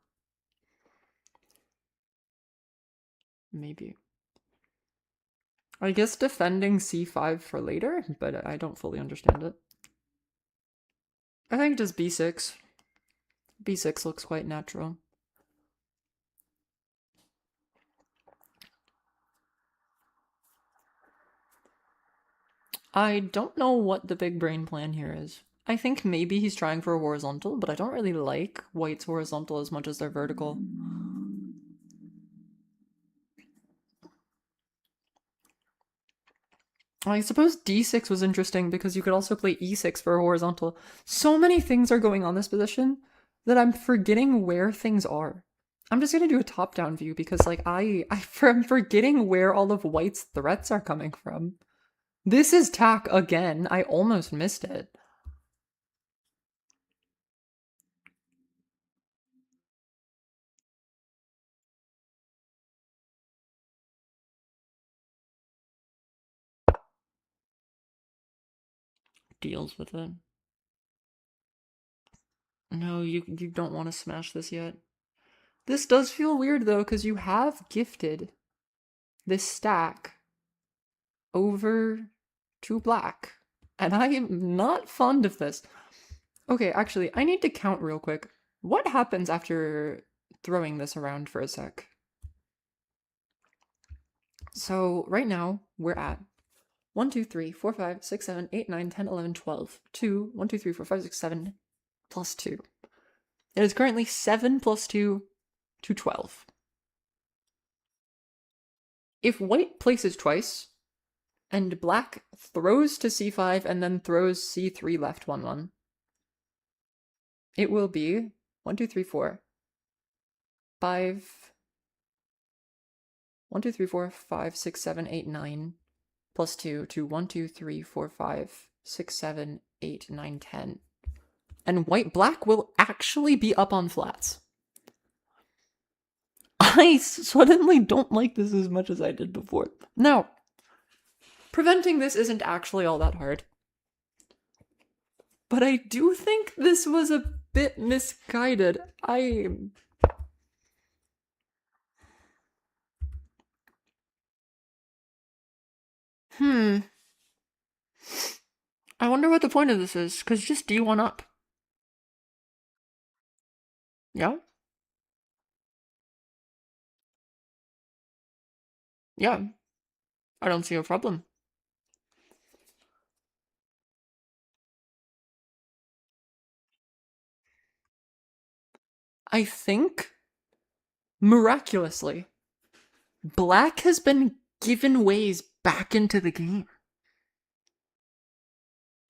[SPEAKER 2] Maybe. I guess defending C5 for later, but I don't fully understand it. I think just B6. B6 looks quite natural. I don't know what the big brain plan here is. I think maybe he's trying for a horizontal, but I don't really like White's horizontal as much as their vertical. I suppose D6 was interesting because you could also play E6 for a horizontal. So many things are going on this position that I'm forgetting where things are. I'm just gonna do a top-down view because, like, I'm forgetting where all of White's threats are coming from. This is tack again. I almost missed it. Deals with it. No, you don't want to smash this yet. This does feel weird though, because you have gifted this stack over to black. And I am not fond of this. Okay, actually, I need to count real quick. What happens after throwing this around for a sec? So right now, we're at 1, 2, 3, 4, 5, 6, 7, 8, 9, 10, 11, 12. 2, 1, 2, 3, 4, 5, 6, 7, plus 2. It is currently 7 plus 2 to 12. If white places twice, and black throws to c5 and then throws c3 left 1, 1, it will be 1, 2, 3, 4, 5, 1, 2, 3, 4, 5, 6, 7, 8, 9, plus 2 to 1, 2, 3, 4, 5, 6, 7, 8, 9, 10. And white-black will actually be up on flats. I suddenly don't like this as much as I did before. Now, preventing this isn't actually all that hard. But I do think this was a bit misguided. I wonder what the point of this is, because just d1 up. Yeah? Yeah. I don't see a problem. I think, miraculously, black has been given ways back into the game.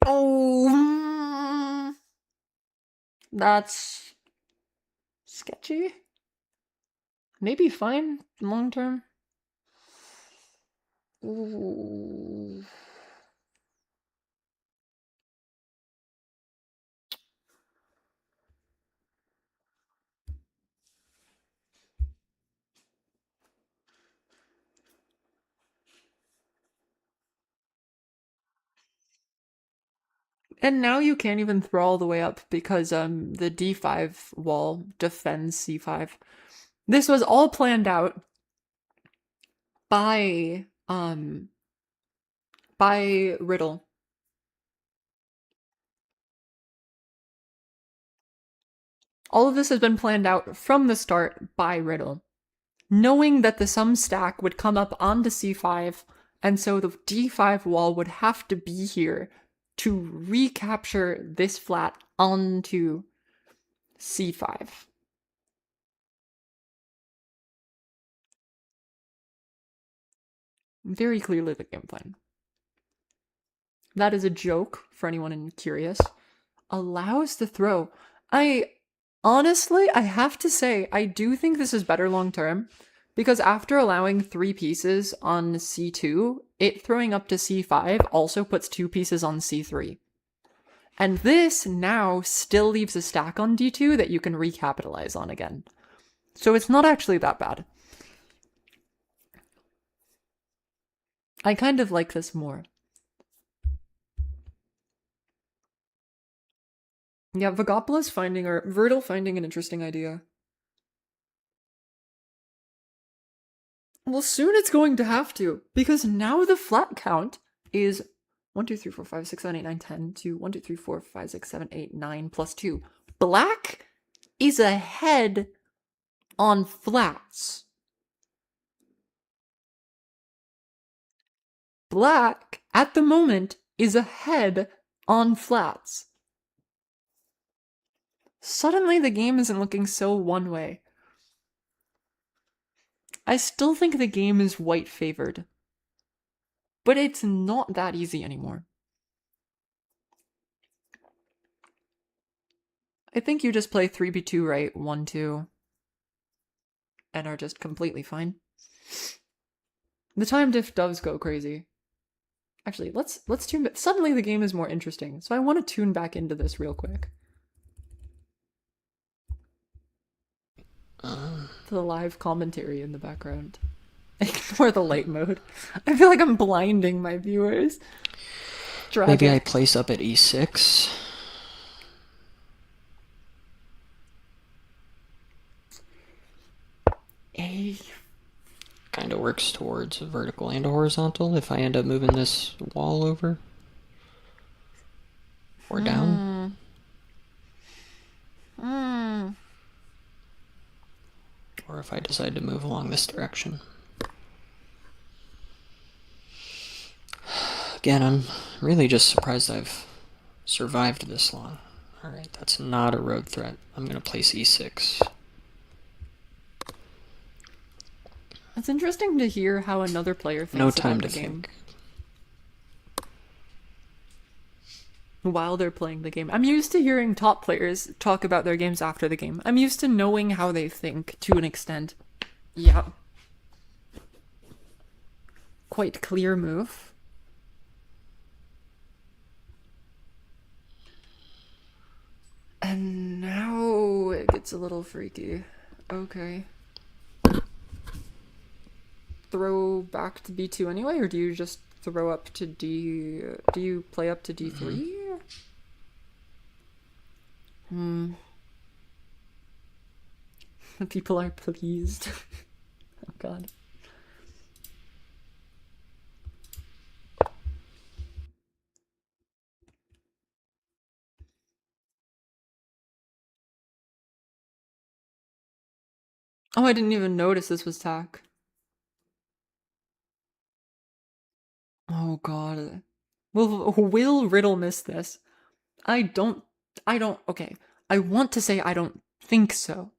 [SPEAKER 2] Oh, that's sketchy. Maybe fine long term. Ooh. And now you can't even throw all the way up because the d5 wall defends c5. This was all planned out by Riddle. All of this has been planned out from the start by Riddle, knowing that the sum stack would come up onto c5, and so the d5 wall would have to be here to recapture this flat onto c5. Very clearly the game plan. That is a joke for anyone curious. Allows the throw. Honestly, I have to say, I do think this is better long term, because after allowing 3 pieces on c2, it throwing up to c5 also puts 2 pieces on c3. And this now still leaves a stack on d2 that you can recapitalize on again. So it's not actually that bad. I kind of like this more. Yeah, Vogopolis finding, or Riddle finding an interesting idea. Well, soon it's going to have to, because now the flat count is 1, 2, 3, 4, 5, 6, 7, 8, 9, 10 to 1, 2, 3, 4, 5, 6, 7, 8, 9 plus 2. Black is ahead on flats. Black, at the moment, is ahead on flats. Suddenly the game isn't looking so one way. I still think the game is white favored. But it's not that easy anymore. I think you just play 3b2 right, 1-2. and are just completely fine. The time diff does go crazy. Actually, let's tune back. Suddenly the game is more interesting, so I want to tune back into this real quick. The live commentary in the background. Ignore the light mode. I feel like I'm blinding my viewers.
[SPEAKER 3] Maybe I place up at e6.
[SPEAKER 2] A.
[SPEAKER 3] Kind of works towards vertical and horizontal if I end up moving this wall over. Or down. Or if I decide to move along this direction. Again, I'm really just surprised I've survived this long. Alright, that's not a road threat. I'm going to place e6.
[SPEAKER 2] It's interesting to hear how another player thinks
[SPEAKER 3] No time to
[SPEAKER 2] about the game
[SPEAKER 3] think.
[SPEAKER 2] while they're playing the game. I'm used to hearing top players talk about their games after the game. I'm used to knowing how they think to an extent. Yeah. Quite clear move. And now it gets a little freaky. Okay. Throw back to b2 anyway, or do you just throw up to d... Do you play up to d3? People are pleased. Oh god. Oh, I didn't even notice this was tack. Oh god. Will Riddle miss this? I don't, okay. I want to say I don't think so.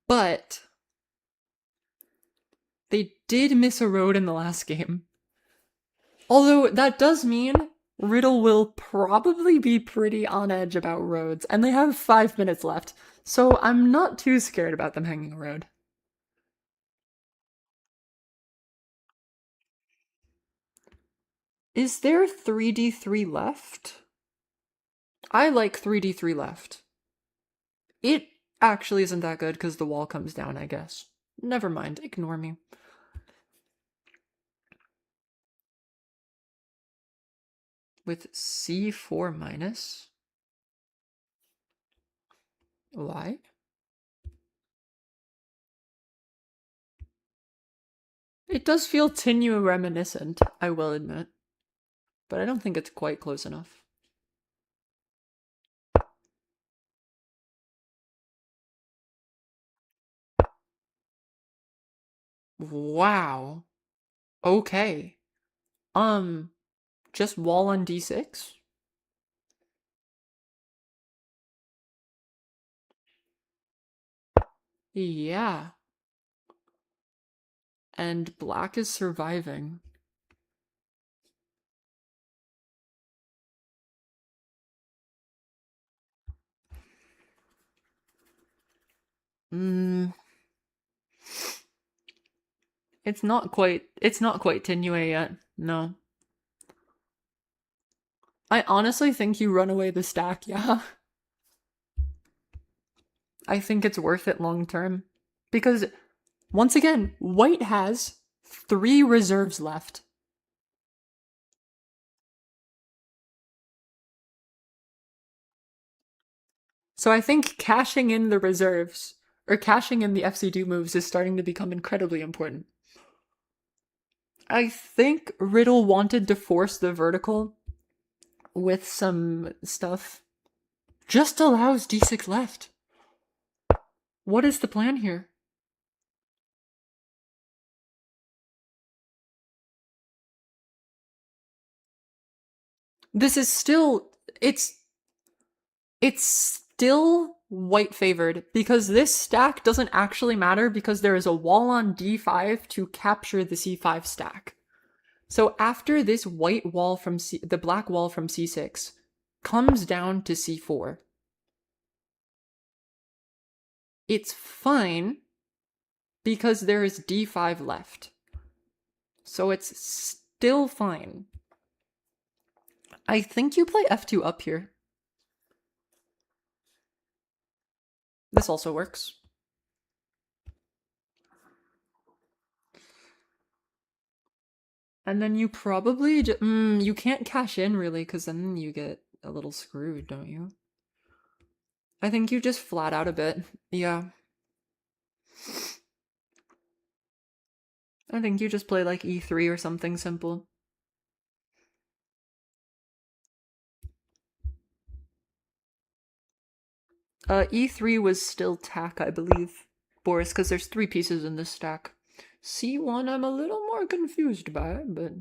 [SPEAKER 2] But they did miss a road in the last game. Although that does mean Riddle will probably be pretty on edge about roads, and they have 5 minutes left, so I'm not too scared about them hanging a road. Is there 3d3 left? I like 3d3 left. It actually isn't that good because the wall comes down, I guess. Never mind, ignore me. With c4 minus? Why? It does feel Tinyu reminiscent, I will admit. But I don't think it's quite close enough. Wow. Okay. Just wall on d6? Yeah. And black is surviving. It's not quite Tinue yet. No. I honestly think you run away the stack, yeah. I think it's worth it long term. Because, once again, white has 3 reserves left. So I think cashing in the reserves, or cashing in the FCD moves, is starting to become incredibly important. I think Riddle wanted to force the vertical with some stuff. Just allows d6 left. What is the plan here? This is still... It's still white favored because this stack doesn't actually matter because there is a wall on d5 to capture the c5 stack. So after this white wall from the black wall from c6 comes down to c4. it's fine because there is d5 left. So it's still fine. I think you play f2 up here. This also works. And then you probably you can't cash in really, because then you get a little screwed, don't you? I think you just flat out a bit. Yeah. I think you just play like e3 or something simple. E3 was still tack, I believe, Boris, because there's 3 pieces in this stack. C1 I'm a little more confused by, but...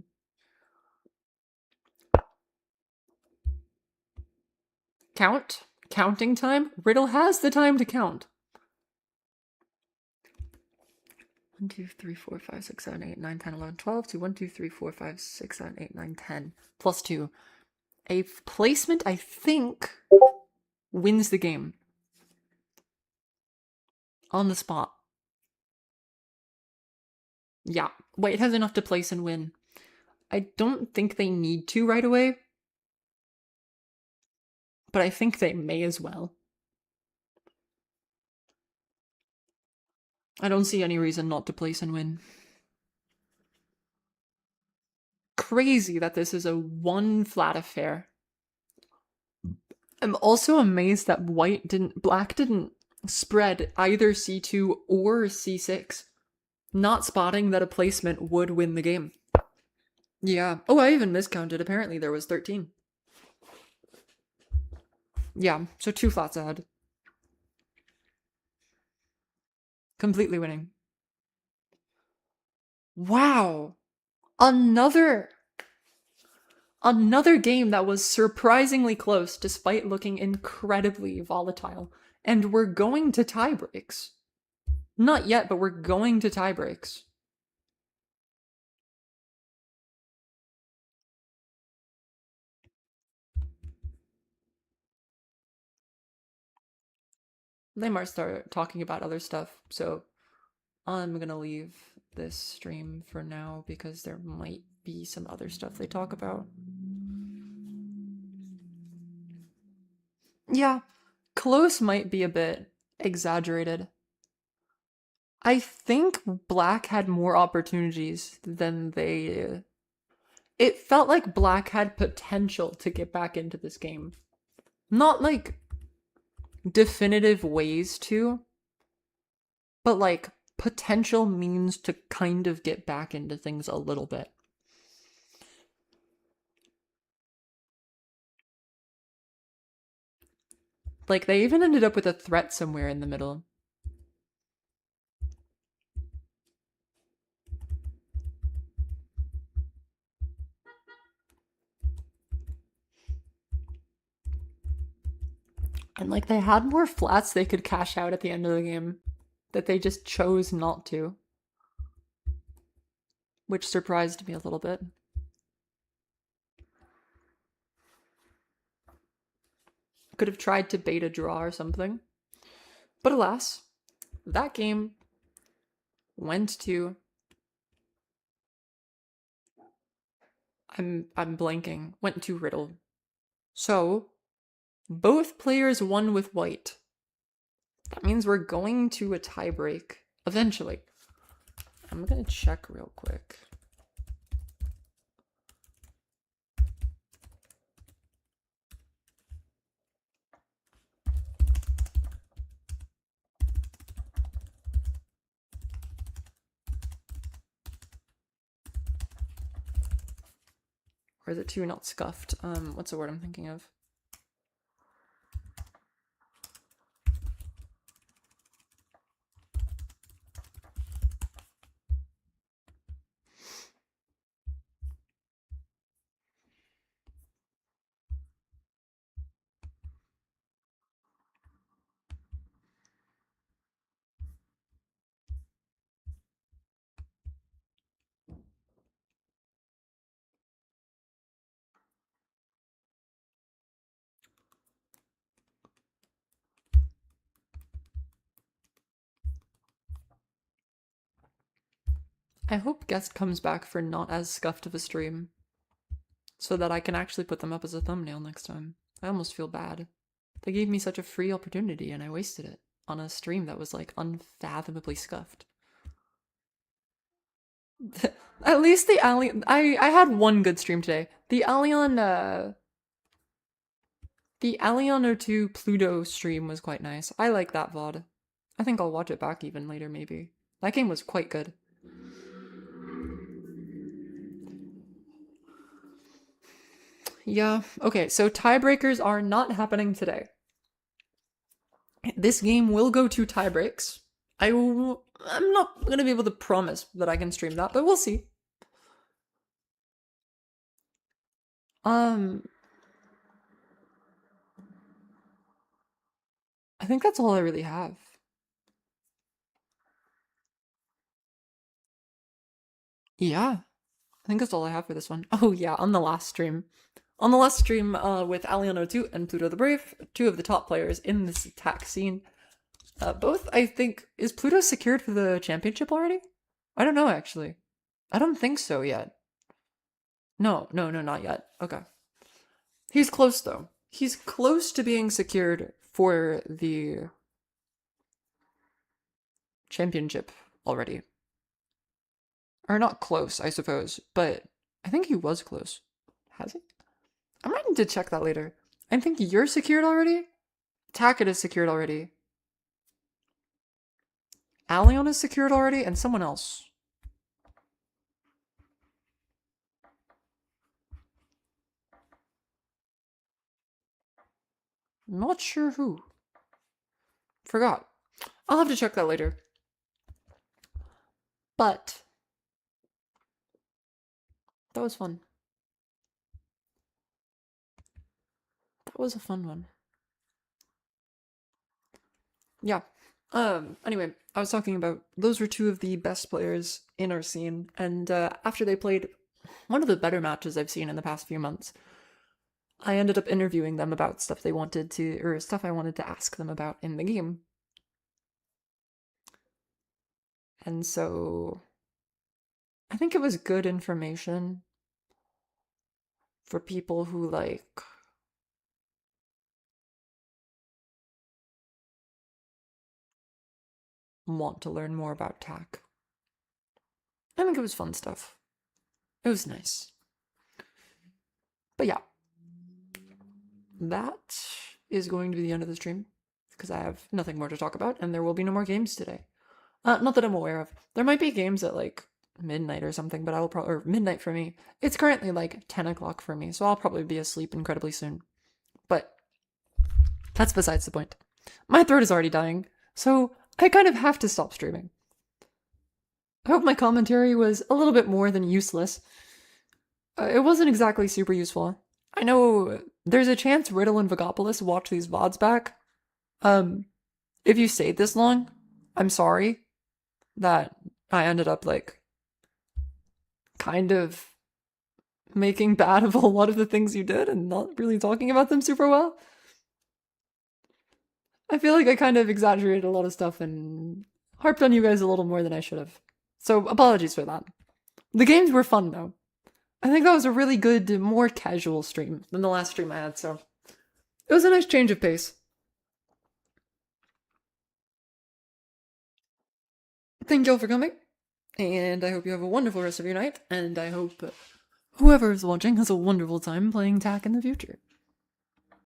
[SPEAKER 2] Count? Counting time? Riddle has the time to count. 1, 2, 3, 4, 5, 6, 7, 8, 9, 10, 11, 12 to 1, 2, 3, 4, 5, 6, 7, 8, 9, 10. Plus 2. A placement, I think, wins the game. On the spot. Yeah. White has enough to place and win. I don't think they need to right away. But I think they may as well. I don't see any reason not to place and win. Crazy that this is a 1 flat affair. I'm also amazed that black didn't spread either c2 or c6. Not spotting that a placement would win the game. Yeah. Oh, I even miscounted. Apparently there was 13. Yeah, so 2 flats ahead. Completely winning. Wow. Another game that was surprisingly close despite looking incredibly volatile. And we're going to tie breaks. Not yet, but we're going to tie breaks. They might start talking about other stuff, so I'm gonna leave this stream for now because there might be some other stuff they talk about. Yeah, close might be a bit exaggerated. I think black had more opportunities than they... It felt like black had potential to get back into this game. Not like definitive ways to, but like potential means to kind of get back into things a little bit. Like they even ended up with a threat somewhere in the middle. And like they had more flats they could cash out at the end of the game that they just chose not to. Which surprised me a little bit. Could have tried to bait a draw or something. But alas, that game went to... I'm blanking. Went to Riddle. So, both players won with white. That means we're going to a tiebreak eventually. I'm gonna check real quick. Or is it 2 not scuffed? What's the word I'm thinking of? I hope Guest comes back for not as scuffed of a stream, so that I can actually put them up as a thumbnail next time. I almost feel bad. They gave me such a free opportunity and I wasted it on a stream that was like unfathomably scuffed. At least the Alien, I had one good stream today. The Alien or 2 Pluto stream was quite nice. I like that VOD. I think I'll watch it back even later maybe. That game was quite good. Yeah, okay, so tiebreakers are not happening today. This game will go to tiebreaks. I'm not gonna be able to promise that I can stream that, but we'll see. I think that's all I really have. Yeah, I think that's all I have for this one. Oh yeah, on the last stream. On the last stream with Alien02 and Pluto the Brave, 2 of the top players in this attack scene. Both, I think, is Pluto secured for the championship already? I don't know, actually. I don't think so yet. No, not yet. Okay. He's close, though. He's close to being secured for the championship already. Or not close, I suppose, but I think he was close. Has he? I might need to check that later. I think you're secured already? Tackett is secured already. Allion is secured already, and someone else. Not sure who. Forgot. I'll have to check that later. But that was fun. That was a fun one. Yeah. Anyway, I was talking about those were 2 of the best players in our scene, and after they played one of the better matches I've seen in the past few months, I ended up interviewing them about stuff they wanted to, or stuff I wanted to ask them about in the game. And so I think it was good information for people who like want to learn more about TAC. I think it was fun stuff. It was nice. But yeah. That is going to be the end of the stream, because I have nothing more to talk about, and there will be no more games today. Not that I'm aware of. There might be games at like midnight or something, but I will probably, or midnight for me. It's currently like 10 o'clock for me, so I'll probably be asleep incredibly soon. But that's besides the point. My throat is already dying, so I kind of have to stop streaming. I hope my commentary was a little bit more than useless. It wasn't exactly super useful. I know there's a chance Riddle and Vogopolis watch these VODs back. If you stayed this long, I'm sorry that I ended up like kind of making bad of a lot of the things you did and not really talking about them super well. I feel like I kind of exaggerated a lot of stuff and harped on you guys a little more than I should have. So apologies for that. The games were fun though. I think that was a really good, more casual stream than the last stream I had, so it was a nice change of pace. Thank you all for coming, and I hope you have a wonderful rest of your night, and I hope whoever is watching has a wonderful time playing TAC in the future.